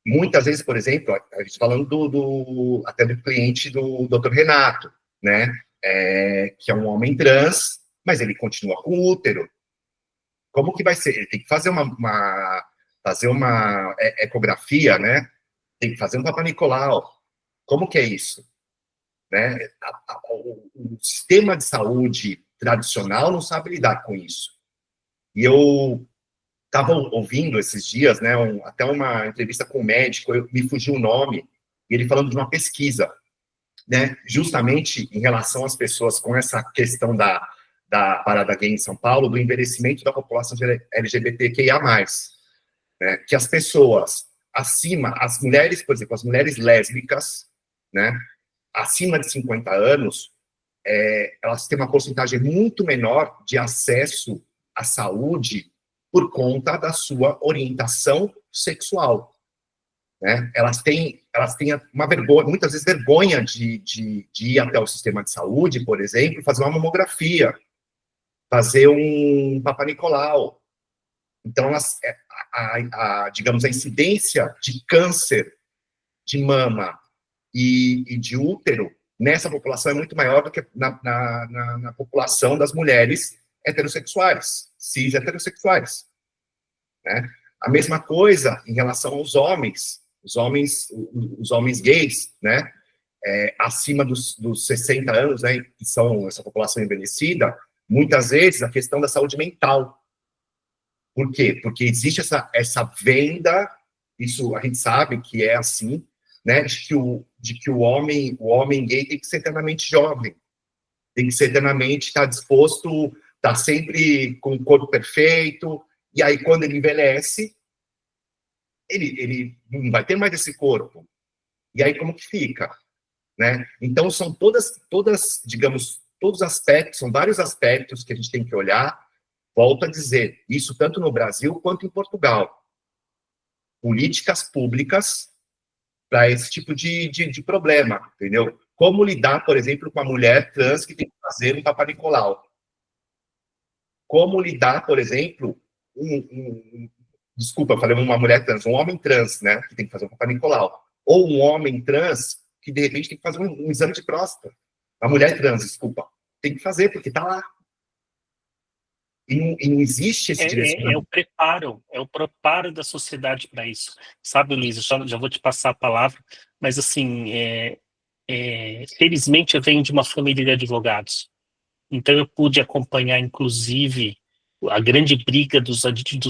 Muitas vezes, por exemplo, a gente falando até do cliente do Dr. Renato, né, que é um homem trans, mas ele continua com útero. Como que vai ser? Ele tem que fazer uma ecografia, né? Tem que fazer um Papa Nicolau. Como que é isso? Né? O sistema de saúde tradicional não sabe lidar com isso. E eu estava ouvindo esses dias, né, até uma entrevista com um médico, me fugiu o nome, e ele falando de uma pesquisa, né, justamente em relação às pessoas com essa questão da parada gay em São Paulo, do envelhecimento da população LGBTQIA+, né, que as pessoas acima, as mulheres, por exemplo, as mulheres lésbicas, né, acima de 50 anos, elas têm uma porcentagem muito menor de acesso à saúde por conta da sua orientação sexual. né? Elas têm uma vergonha, muitas vezes vergonha de ir até o sistema de saúde, por exemplo, fazer uma mamografia, fazer um Papa Nicolau. Então, digamos, a incidência de câncer de mama e de útero nessa população é muito maior do que na população das mulheres heterossexuais, cis heterossexuais, né? A mesma coisa em relação aos homens, os homens gays, né? Acima dos 60 anos, né? Que são essa população envelhecida, muitas vezes a questão da saúde mental. Por quê? Porque existe essa venda, isso a gente sabe que é assim, né? De que o homem gay tem que ser eternamente jovem, tem que ser eternamente estar disposto, estar sempre com o corpo perfeito, e aí quando ele envelhece, ele não vai ter mais esse corpo. E aí como que fica? Né? Então são todas, digamos, todos os aspectos, são vários aspectos que a gente tem que olhar. Volto a dizer, isso tanto no Brasil quanto em Portugal. Políticas públicas para esse tipo de problema, entendeu? Como lidar, por exemplo, com a mulher trans que tem que fazer um Papa Nicolau? Como lidar, por exemplo, desculpa, eu falei uma mulher trans, um homem trans, né, que tem que fazer um Papa Nicolau. Ou um homem trans que, de repente, tem que fazer um exame de próstata. A mulher trans, desculpa, tem que fazer, porque está lá. E não existe esse direcionamento. É o preparo da sociedade para isso. Sabe, Luiz, eu já vou te passar a palavra, mas assim, felizmente eu venho de uma família de advogados, então eu pude acompanhar, inclusive, a grande briga dos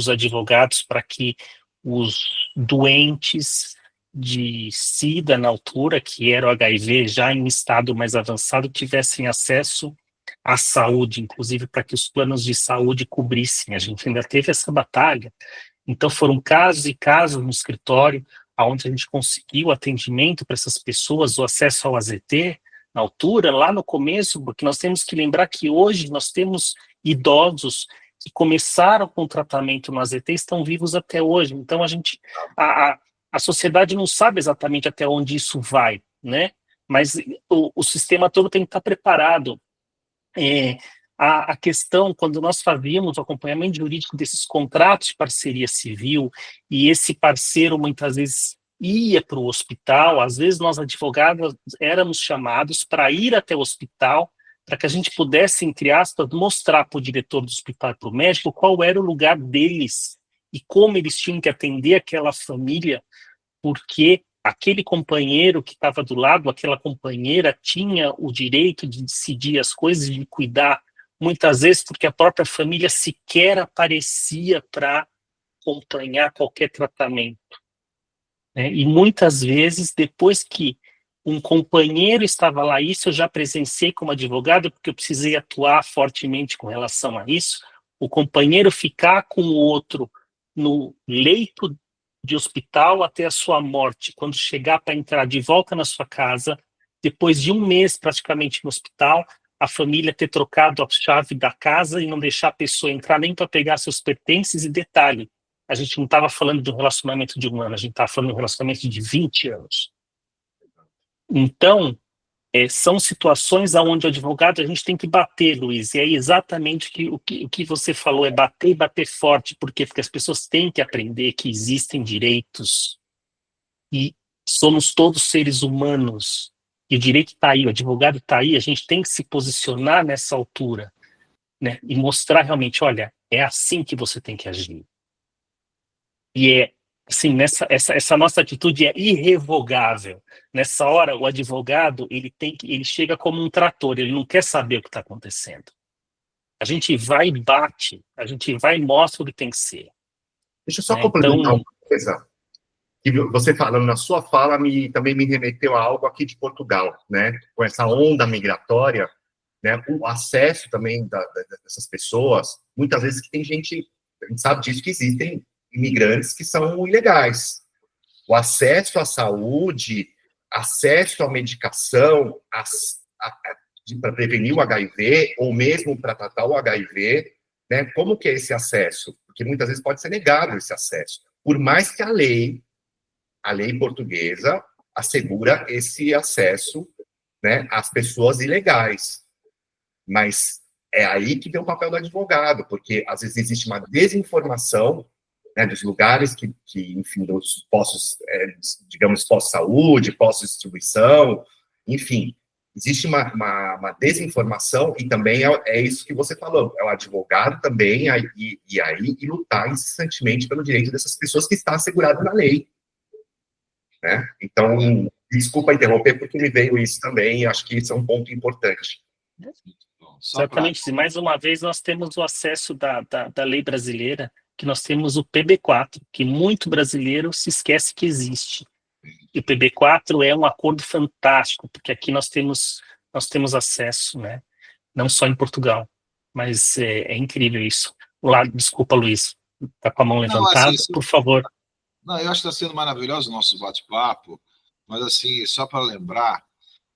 advogados para que os doentes de SIDA na altura, que era o HIV já em estado mais avançado, tivessem acesso à saúde, inclusive para que os planos de saúde cobrissem. A gente ainda teve essa batalha. Então foram casos e casos no escritório onde a gente conseguiu atendimento para essas pessoas, o acesso ao AZT na altura, lá no começo, porque nós temos que lembrar que hoje nós temos idosos que começaram com o tratamento no AZT e estão vivos até hoje. Então a sociedade não sabe exatamente até onde isso vai, né? Mas o sistema todo tem que estar preparado. A questão, quando nós fazíamos o acompanhamento jurídico desses contratos de parceria civil, e esse parceiro muitas vezes ia para o hospital, às vezes nós advogados éramos chamados para ir até o hospital, para que a gente pudesse, entre aspas, mostrar para o diretor do hospital e para o médico qual era o lugar deles e como eles tinham que atender aquela família, porque aquele companheiro que estava do lado, aquela companheira tinha o direito de decidir as coisas, de cuidar, muitas vezes porque a própria família sequer aparecia para acompanhar qualquer tratamento, né? E muitas vezes, depois que um companheiro estava lá, isso eu já presenciei como advogado, porque eu precisei atuar fortemente com relação a isso, o companheiro ficar com o outro no leito de hospital até a sua morte, quando chegar para entrar de volta na sua casa, depois de um mês praticamente no hospital, a família ter trocado a chave da casa e não deixar a pessoa entrar nem para pegar seus pertences. E detalhe, a gente não estava falando de um relacionamento de 1 ano, a gente estava falando de um relacionamento de 20 anos. Então, são situações onde o advogado a gente tem que bater, Luiz, e é exatamente o que você falou, é bater e bater forte. Por quê? Porque as pessoas têm que aprender que existem direitos e somos todos seres humanos, e o direito está aí, o advogado está aí, a gente tem que se posicionar nessa altura, né, e mostrar realmente, olha, é assim que você tem que agir. E assim, essa nossa atitude é irrevogável. Nessa hora, o advogado, ele chega como um trator, ele não quer saber o que está acontecendo. A gente vai e bate, a gente vai e mostra o que tem que ser. Deixa eu só complementar uma coisa. Que você falando na sua fala, também me remeteu a algo aqui de Portugal, né? Com essa onda migratória, né? O acesso também dessas pessoas, muitas vezes que tem gente, a gente sabe disso, que existem imigrantes que são ilegais. O acesso à saúde, acesso à medicação, para prevenir o HIV, ou mesmo para tratar o HIV, né? Como que é esse acesso? Porque muitas vezes pode ser negado esse acesso. Por mais que a lei a lei portuguesa assegura esse acesso, né, às pessoas ilegais. Mas é aí que vem o papel do advogado, porque às vezes existe uma desinformação, né, dos lugares que enfim, dos postos, digamos, postos-saúde, postos de distribuição, enfim, existe uma desinformação, e também é isso que você falou, é o advogado também e lutar incessantemente pelo direito dessas pessoas que está assegurado na lei, né? Então, desculpa interromper, porque me veio isso também, e acho que isso é um ponto importante. Exatamente. Mais uma vez, nós temos o acesso da lei brasileira, que nós temos o PB4, que muito brasileiro se esquece que existe. E o PB4 é um acordo fantástico, porque aqui nós temos acesso, né? Não só em Portugal, mas é incrível isso. Desculpa, Luiz, está com a mão levantada, assim, por favor. Não, eu acho que está sendo maravilhoso o nosso bate-papo, mas, assim, só para lembrar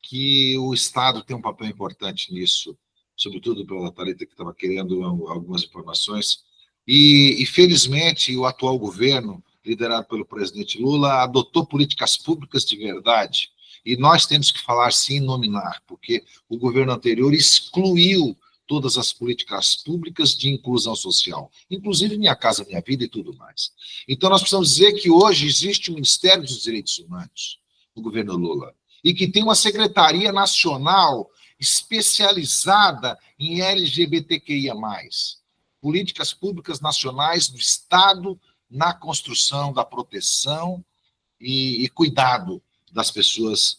que o Estado tem um papel importante nisso, sobretudo pela Thalita, que estava querendo algumas informações, e felizmente, o atual governo, liderado pelo presidente Lula, adotou políticas públicas de verdade, e nós temos que falar sim nominar, porque o governo anterior excluiu todas as políticas públicas de inclusão social, inclusive Minha Casa Minha Vida e tudo mais. Então, nós precisamos dizer que hoje existe o Ministério dos Direitos Humanos, no governo Lula, e que tem uma Secretaria Nacional especializada em LGBTQIA+, políticas públicas nacionais do Estado na construção da proteção e cuidado das pessoas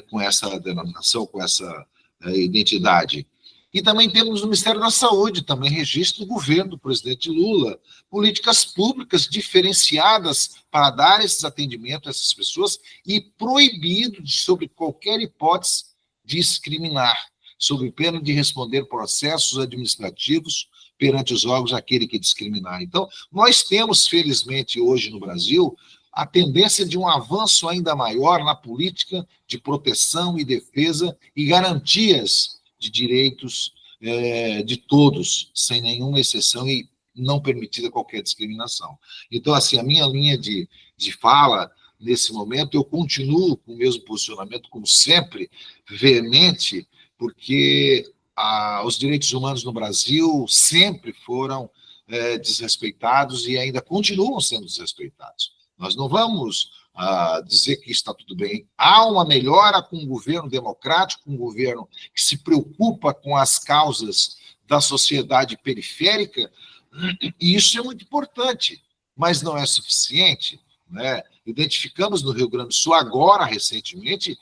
com essa denominação, com essa identidade. E também temos o Ministério da Saúde, também registro do governo do presidente Lula, políticas públicas diferenciadas para dar esses atendimentos a essas pessoas e proibido, sob qualquer hipótese, discriminar, sob pena de responder processos administrativos perante os órgãos aquele que discriminar. Então, nós temos, felizmente, hoje no Brasil, a tendência de um avanço ainda maior na política de proteção e defesa e garantias de direitos de todos, sem nenhuma exceção e não permitida qualquer discriminação. Então, assim, a minha linha de fala, nesse momento, eu continuo com o mesmo posicionamento, como sempre, veemente, porque os direitos humanos no Brasil sempre foram desrespeitados e ainda continuam sendo desrespeitados. Nós não vamos dizer que está tudo bem. Há uma melhora com um governo democrático, um governo que se preocupa com as causas da sociedade periférica, e isso é muito importante, mas não é suficiente, né? Identificamos no Rio Grande do Sul, agora, recentemente,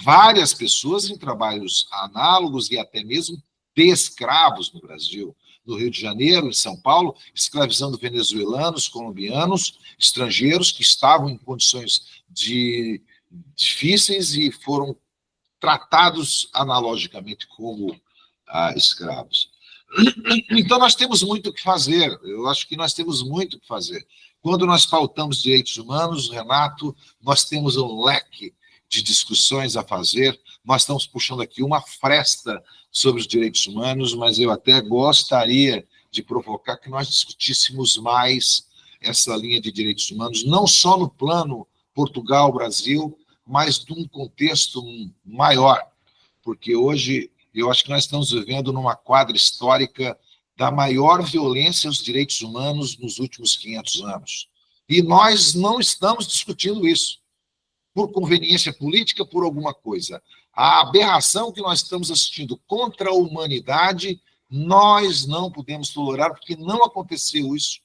várias pessoas em trabalhos análogos e até mesmo de escravos no Brasil, no Rio de Janeiro, em São Paulo, escravizando venezuelanos, colombianos, estrangeiros que estavam em condições difíceis e foram tratados analogicamente como escravos. Então, nós temos muito o que fazer, eu acho que nós temos muito o que fazer. Quando nós pautamos direitos humanos, Renato, nós temos um leque de discussões a fazer, nós estamos puxando aqui uma fresta sobre os direitos humanos, mas eu até gostaria de provocar que nós discutíssemos mais essa linha de direitos humanos, não só no plano Portugal-Brasil, mas de um contexto maior, porque hoje eu acho que nós estamos vivendo numa quadra histórica da maior violência aos direitos humanos nos últimos 500 anos. E nós não estamos discutindo isso por conveniência política, por alguma coisa. A aberração que nós estamos assistindo contra a humanidade, nós não podemos tolerar, porque não aconteceu isso,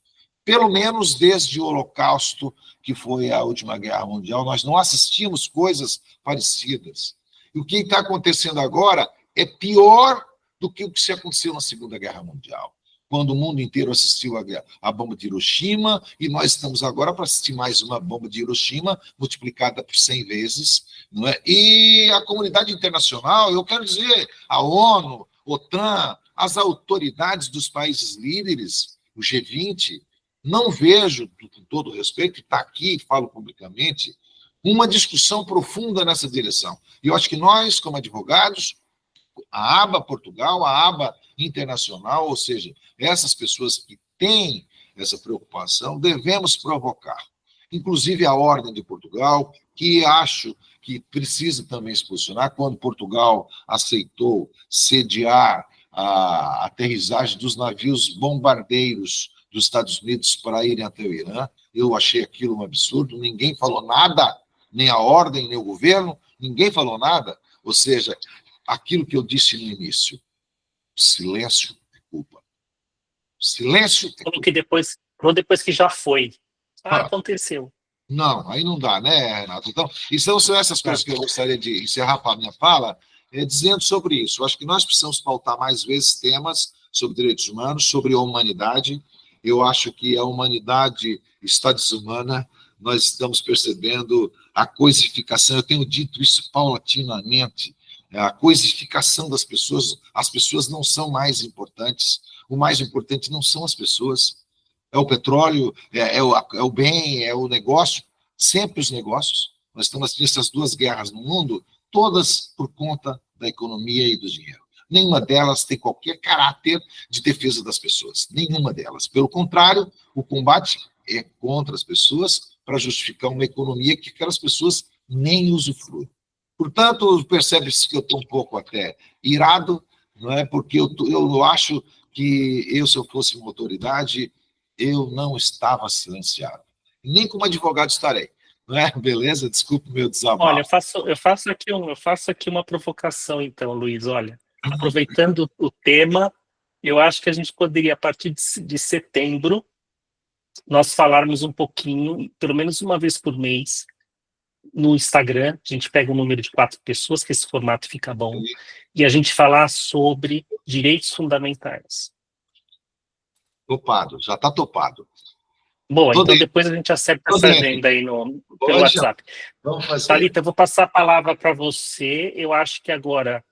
pelo menos desde o Holocausto, que foi a última Guerra Mundial, nós não assistimos coisas parecidas. E o que está acontecendo agora é pior do que o que se aconteceu na Segunda Guerra Mundial, quando o mundo inteiro assistiu à bomba de Hiroshima, e nós estamos agora para assistir mais uma bomba de Hiroshima, multiplicada por 100 vezes, não é? E a comunidade internacional, eu quero dizer, a ONU, OTAN, as autoridades dos países líderes, o G20, não vejo, com todo respeito, está aqui, falo publicamente, uma discussão profunda nessa direção. E eu acho que nós, como advogados, a aba Portugal, a aba internacional, ou seja, essas pessoas que têm essa preocupação, devemos provocar. inclusive a Ordem de Portugal, que acho que precisa também se posicionar, quando Portugal aceitou sediar a aterrissagem dos navios bombardeiros dos Estados Unidos para irem até o Irã. Eu achei aquilo um absurdo, ninguém falou nada, nem a ordem, nem o governo, ninguém falou nada. Ou seja, aquilo que eu disse no início, silêncio é culpa. Silêncio é culpa. Depois que já foi. Aconteceu. Não, aí não dá, né, Renato? Então, são essas coisas que eu gostaria de encerrar para a minha fala, dizendo sobre isso. Eu acho que nós precisamos pautar mais vezes temas sobre direitos humanos, sobre a humanidade. Eu acho que a humanidade está desumana, nós estamos percebendo a coisificação, eu tenho dito isso paulatinamente, a coisificação das pessoas, as pessoas não são mais importantes, o mais importante não são as pessoas, é o petróleo, é o bem, é o negócio, sempre os negócios. Nós estamos assistindo essas duas guerras no mundo, todas por conta da economia e do dinheiro. Nenhuma delas tem qualquer caráter de defesa das pessoas, nenhuma delas. Pelo contrário, o combate é contra as pessoas para justificar uma economia que aquelas pessoas nem usufruem. Portanto, percebe-se que eu estou um pouco até irado, não é? Porque eu acho que se eu fosse uma autoridade, eu não estava silenciado. Nem como advogado estarei. Não é? Beleza? Desculpe o meu desabafo. Olha, eu faço aqui uma provocação, então, Luiz. Olha, aproveitando o tema, eu acho que a gente poderia, a partir de setembro, nós falarmos um pouquinho, pelo menos uma vez por mês, no Instagram. A gente pega um número de 4 pessoas, que esse formato fica bom, e a gente falar sobre direitos fundamentais. Topado, já está topado. Bom, então depois a gente acerta essa agenda aí pelo WhatsApp. Vamos fazer. Thalita, eu vou passar a palavra para você. Eu acho que agora,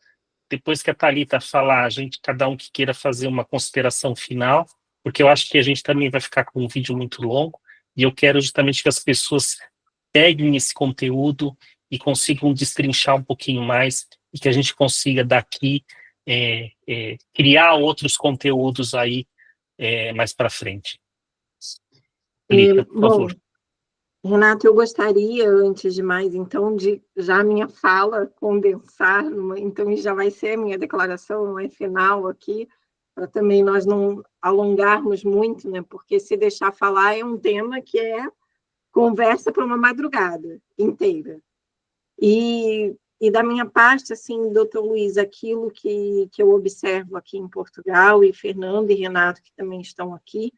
depois que a Thalita falar, cada um que queira fazer uma consideração final, porque eu acho que a gente também vai ficar com um vídeo muito longo, e eu quero justamente que as pessoas peguem esse conteúdo e consigam destrinchar um pouquinho mais, e que a gente consiga daqui criar outros conteúdos aí mais para frente. Thalita, por favor. Renato, eu gostaria, antes de mais, então, de já a minha fala condensar, então já vai ser a minha declaração final aqui, para também nós não alongarmos muito, né? Porque se deixar falar é um tema que é conversa para uma madrugada inteira. E da minha parte, assim, doutor Luiz, aquilo que eu observo aqui em Portugal, e Fernando e Renato, que também estão aqui,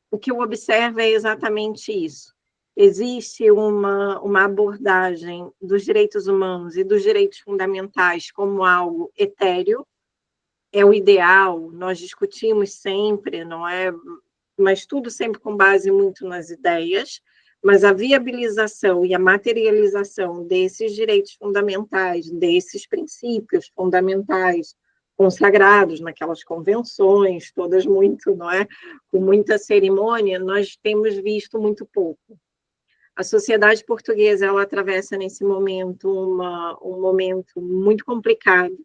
o que eu observo é exatamente isso. Existe uma abordagem dos direitos humanos e dos direitos fundamentais como algo etéreo, é o ideal, nós discutimos sempre, não é? Mas tudo sempre com base muito nas ideias, mas a viabilização e a materialização desses direitos fundamentais, desses princípios fundamentais, consagrados naquelas convenções, todas muito, não é? Com muita cerimônia, nós temos visto muito pouco. A sociedade portuguesa, ela atravessa nesse momento um momento muito complicado,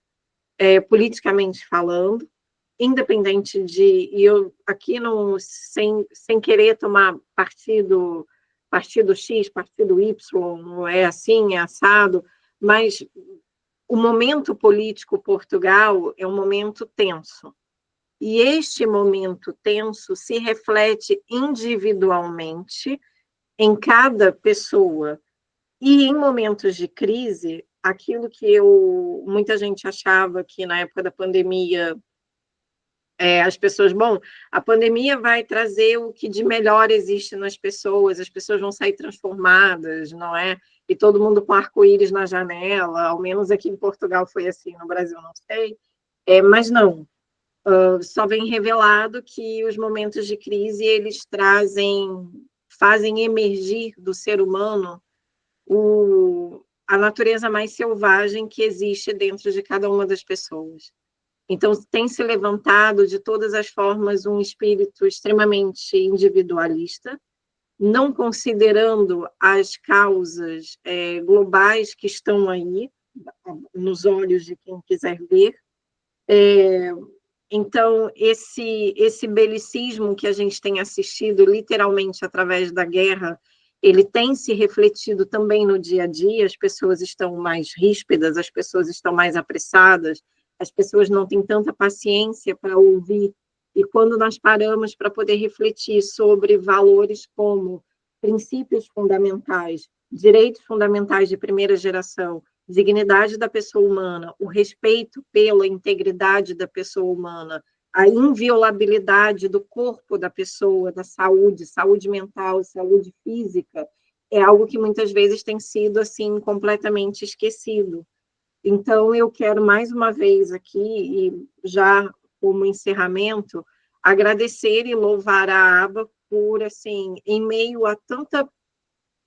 politicamente falando, independente e eu aqui não, sem querer tomar partido X, partido Y, não é assim, é assado, mas o momento político Portugal é um momento tenso. E este momento tenso se reflete individualmente em cada pessoa. E em momentos de crise, aquilo que muita gente achava que na época da pandemia, as pessoas, a pandemia vai trazer o que de melhor existe nas pessoas, as pessoas vão sair transformadas, não é? E todo mundo com arco-íris na janela, ao menos aqui em Portugal foi assim, no Brasil não sei, mas não. Só vem revelado que os momentos de crise, eles fazem emergir do ser humano a natureza mais selvagem que existe dentro de cada uma das pessoas. Então, tem se levantado de todas as formas um espírito extremamente individualista, não considerando as causas globais que estão aí, nos olhos de quem quiser ver, Então, esse belicismo que a gente tem assistido, literalmente, através da guerra, ele tem se refletido também no dia a dia, as pessoas estão mais ríspidas, as pessoas estão mais apressadas, as pessoas não têm tanta paciência para ouvir, e quando nós paramos para poder refletir sobre valores como princípios fundamentais, direitos fundamentais de primeira geração, dignidade da pessoa humana, o respeito pela integridade da pessoa humana, a inviolabilidade do corpo da pessoa, da saúde, saúde mental, saúde física, é algo que muitas vezes tem sido assim completamente esquecido. Então, eu quero mais uma vez aqui, e já como encerramento, agradecer e louvar a aba por, assim, em meio a tanta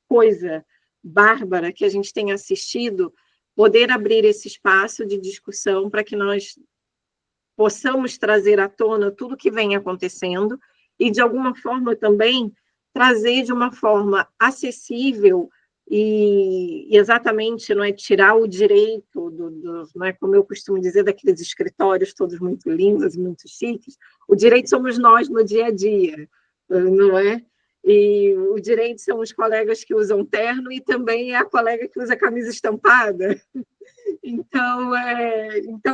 coisa bárbara que a gente tem assistido, poder abrir esse espaço de discussão para que nós possamos trazer à tona tudo que vem acontecendo e, de alguma forma, também trazer de uma forma acessível e exatamente, não é tirar o direito, não é, como eu costumo dizer, daqueles escritórios todos muito lindos e muito chiques, o direito somos nós no dia a dia, não é? E o direito são os colegas que usam terno e também é a colega que usa camisa estampada. Então,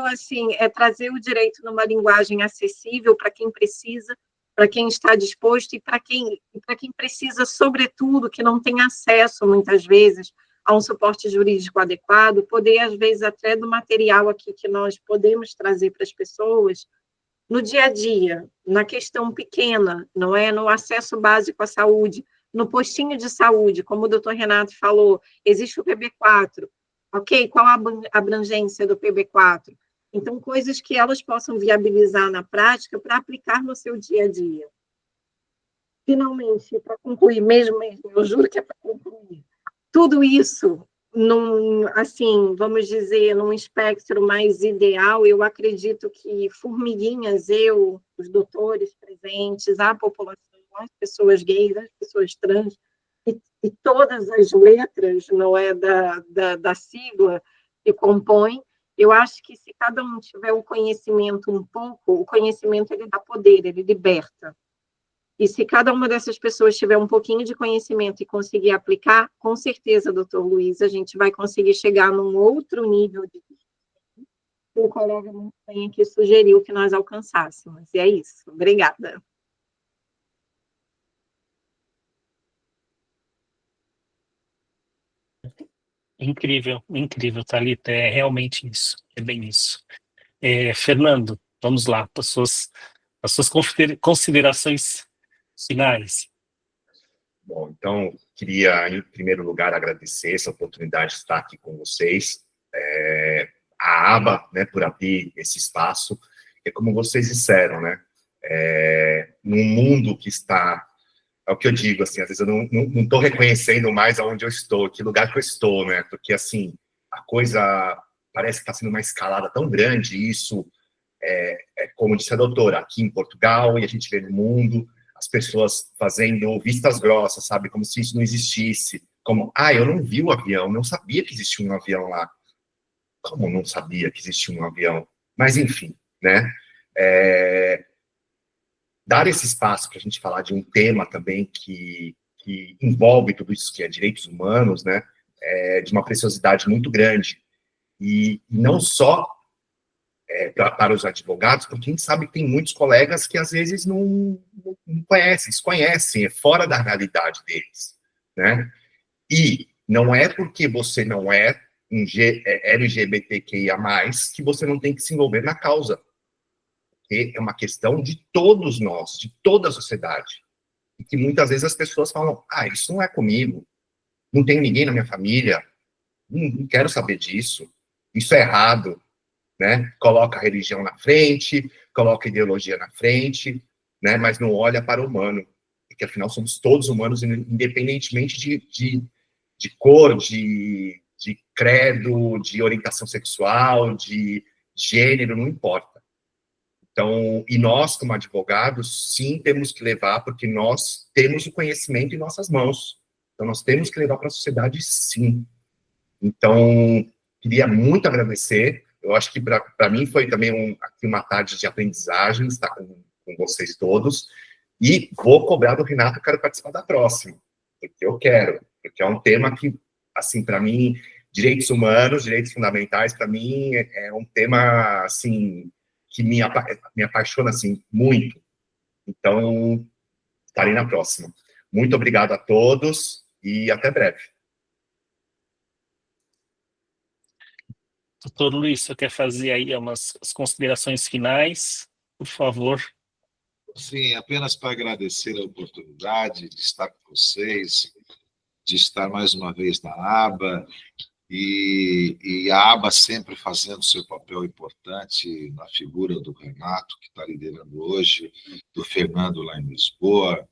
assim, é trazer o direito numa linguagem acessível para quem precisa, para quem está disposto e para quem precisa, sobretudo, que não tem acesso, muitas vezes, a um suporte jurídico adequado, poder, às vezes, até do material aqui que nós podemos trazer para as pessoas, no dia a dia, na questão pequena, não é? No acesso básico à saúde, no postinho de saúde, como o doutor Renato falou, existe o PB4, ok? Qual a abrangência do PB4? Então, coisas que elas possam viabilizar na prática para aplicar no seu dia a dia. Finalmente, para concluir, mesmo, eu juro que é para concluir, tudo isso, assim, vamos dizer, num espectro mais ideal, eu acredito que formiguinhas, os doutores presentes, a população, as pessoas gays, as pessoas trans, e todas as letras, não é, da sigla que compõe, eu acho que se cada um tiver o conhecimento um pouco, o conhecimento ele dá poder, ele liberta. E se cada uma dessas pessoas tiver um pouquinho de conhecimento e conseguir aplicar, com certeza, doutor Luiz, a gente vai conseguir chegar num outro nível de que o colega muito bem aqui sugeriu que nós alcançássemos. E é isso. Obrigada. Incrível, incrível, Thalita. É realmente isso. É bem isso. Fernando, vamos lá, as suas considerações finais. Bom, então, queria, em primeiro lugar, agradecer essa oportunidade de estar aqui com vocês, a ABA, né, por abrir esse espaço, é como vocês disseram, né, num mundo que está, é o que eu digo, assim, às vezes eu não estou reconhecendo mais aonde eu estou, que lugar que eu estou, né, porque, assim, a coisa parece que está sendo uma escalada tão grande, e isso como disse a doutora, aqui em Portugal, e a gente vê no mundo, as pessoas fazendo vistas grossas, sabe? Como se isso não existisse. Como, eu não vi o avião, não sabia que existia um avião lá. Como não sabia que existia um avião? Mas, enfim, né? Dar esse espaço para a gente falar de um tema também que envolve tudo isso que é direitos humanos, né? De uma preciosidade muito grande. E não só para os advogados, porque a gente sabe que tem muitos colegas que às vezes não conhecem, desconhecem, é fora da realidade deles, né? E não é porque você não é um LGBTQIA+, que você não tem que se envolver na causa. Porque é uma questão de todos nós, de toda a sociedade. E que muitas vezes as pessoas falam, isso não é comigo, não tenho ninguém na minha família, não quero saber disso, isso é errado, né? Coloca a religião na frente, coloca a ideologia na frente, né? Mas não olha para o humano, porque afinal somos todos humanos, independentemente de cor, de credo, de orientação sexual, de gênero, não importa. Então, e nós, como advogados, sim, temos que levar, porque nós temos o conhecimento em nossas mãos. Então, nós temos que levar para a sociedade, sim. Então, queria muito agradecer Eu acho que para mim foi também aqui uma tarde de aprendizagem, estar com vocês todos, e vou cobrar do Renato, eu quero participar da próxima, porque eu quero, porque é um tema que, assim, para mim, direitos humanos, direitos fundamentais, para mim, é um tema, assim, que me apaixona, assim, muito. Então, estarei na próxima. Muito obrigado a todos e até breve. Doutor Luiz, você quer fazer aí as considerações finais, por favor? Sim, apenas para agradecer a oportunidade de estar com vocês, de estar mais uma vez na aba, e a aba sempre fazendo seu papel importante na figura do Renato, que está liderando hoje, do Fernando lá em Lisboa,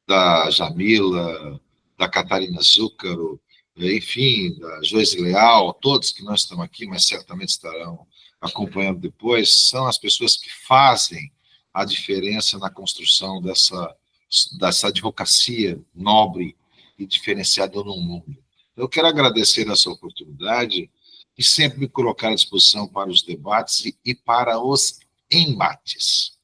da Jamila, da Catarina Zúcaro, enfim, da Joyce Leal, todos que nós estamos aqui, mas certamente estarão acompanhando depois, são as pessoas que fazem a diferença na construção dessa advocacia nobre e diferenciada no mundo. Eu quero agradecer essa oportunidade e sempre me colocar à disposição para os debates e para os embates.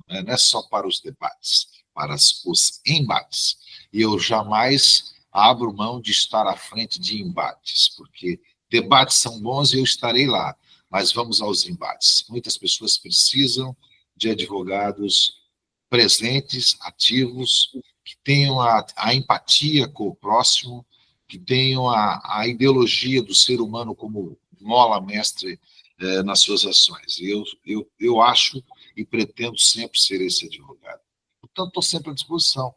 Não é só para os debates, para os embates. E eu jamais abro mão de estar à frente de embates, porque debates são bons e eu estarei lá, mas vamos aos embates. Muitas pessoas precisam de advogados presentes, ativos, que tenham a empatia com o próximo, que tenham a ideologia do ser humano como mola mestre nas suas ações. Eu acho e pretendo sempre ser esse advogado. Portanto, estou sempre à disposição.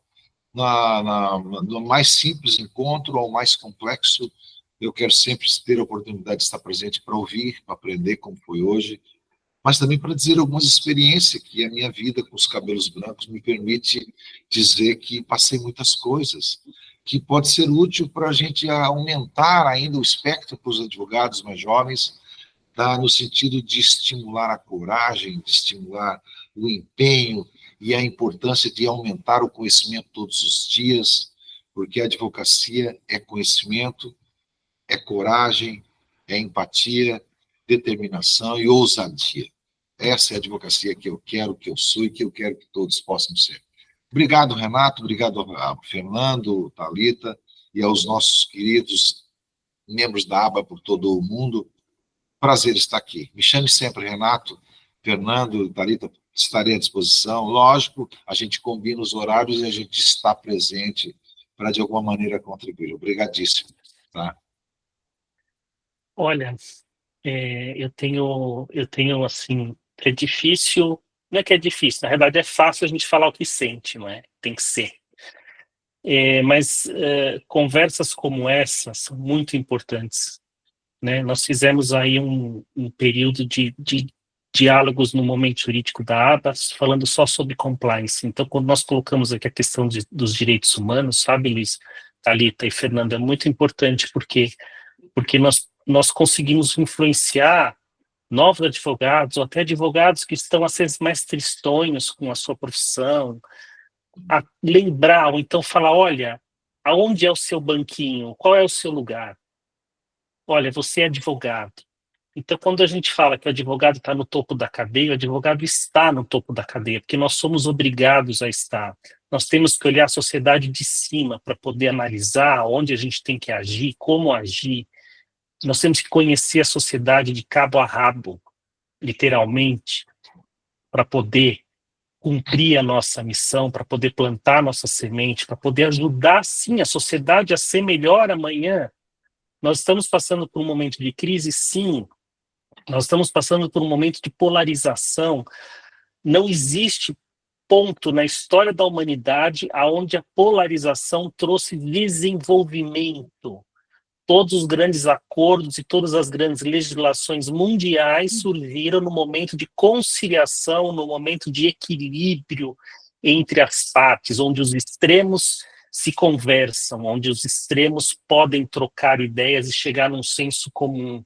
No mais simples encontro ao mais complexo, eu quero sempre ter a oportunidade de estar presente para ouvir, para aprender como foi hoje, mas também para dizer algumas experiências que a minha vida com os cabelos brancos me permite dizer que passei muitas coisas, que pode ser útil para a gente aumentar ainda o espectro para os advogados mais jovens, tá, no sentido de estimular a coragem, de estimular o empenho e a importância de aumentar o conhecimento todos os dias, porque a advocacia é conhecimento, é coragem, é empatia, determinação e ousadia. Essa é a advocacia que eu quero, que eu sou e que eu quero que todos possam ser. Obrigado, Renato, obrigado a Fernando, Thalita e aos nossos queridos membros da ABA por todo o mundo. Prazer estar aqui. Me chame sempre, Renato, Fernando, Thalita, estarei à disposição. Lógico, a gente combina os horários e a gente está presente para, de alguma maneira, contribuir. Obrigadíssimo. Tá? Olha, eu tenho, assim, é difícil, não é que é difícil, na verdade é fácil a gente falar o que sente, não é? Tem que ser. Mas conversas como essa são muito importantes, né? Nós fizemos aí um período de diálogos no momento jurídico da aba, falando só sobre compliance. Então, quando nós colocamos aqui a questão dos direitos humanos, sabe, Luiz, Thalita e Fernanda, é muito importante porque nós conseguimos influenciar novos advogados, ou até advogados que estão, às vezes, mais tristonhos com a sua profissão, a lembrar, ou então falar, olha, aonde é o seu banquinho? Qual é o seu lugar? Olha, você é advogado. Então, quando a gente fala que o advogado está no topo da cadeia, o advogado está no topo da cadeia, porque nós somos obrigados a estar. Nós temos que olhar a sociedade de cima para poder analisar onde a gente tem que agir, como agir. Nós temos que conhecer a sociedade de cabo a rabo, literalmente, para poder cumprir a nossa missão, para poder plantar nossa semente, para poder ajudar, sim, a sociedade a ser melhor amanhã. Nós estamos passando por um momento de crise, sim. Nós estamos passando por um momento de polarização. Não existe ponto na história da humanidade onde a polarização trouxe desenvolvimento. Todos os grandes acordos e todas as grandes legislações mundiais surgiram no momento de conciliação, no momento de equilíbrio entre as partes, onde os extremos se conversam, onde os extremos podem trocar ideias e chegar num senso comum.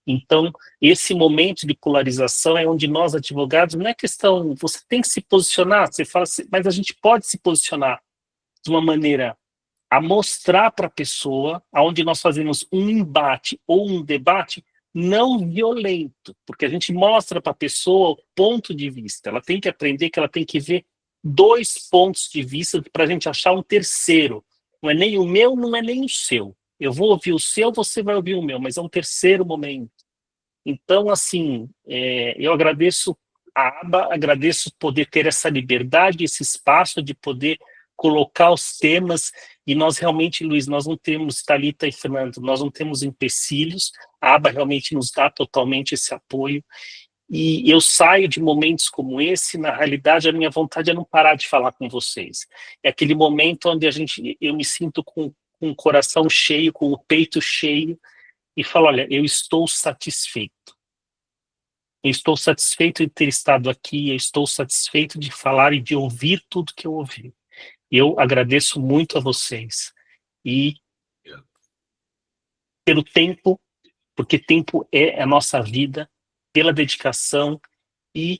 Então, esse momento de polarização é onde nós, advogados, não é questão, você tem que se posicionar, você fala assim, mas a gente pode se posicionar de uma maneira a mostrar para a pessoa, aonde nós fazemos um embate ou um debate, não violento, porque a gente mostra para a pessoa o ponto de vista. Ela tem que aprender que ela tem que ver 2 pontos de vista para a gente achar um terceiro. Não é nem o meu, não é nem o seu. Eu vou ouvir o seu, você vai ouvir o meu, mas é um terceiro momento. Então, assim, eu agradeço a aba, agradeço poder ter essa liberdade, esse espaço de poder colocar os temas, e nós realmente, Luiz, nós não temos, Thalita e Fernando, nós não temos empecilhos, a aba realmente nos dá totalmente esse apoio, e eu saio de momentos como esse, na realidade, a minha vontade é não parar de falar com vocês. É aquele momento onde eu me sinto com o coração cheio, com o peito cheio, e falo, olha, eu estou satisfeito. Eu estou satisfeito de ter estado aqui, eu estou satisfeito de falar e de ouvir tudo que eu ouvi. Eu agradeço muito a vocês. E pelo tempo, porque tempo é a nossa vida, pela dedicação e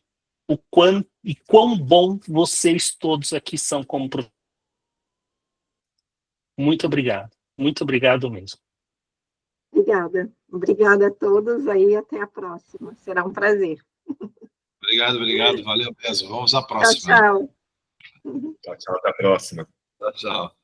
quão bom vocês todos aqui são como professores. Muito obrigado mesmo. Obrigada. Obrigada a todos aí, até a próxima. Será um prazer. Obrigado, valeu mesmo. Vamos à próxima. Tchau, tchau. Tchau, tchau, até a próxima. Tchau, tchau.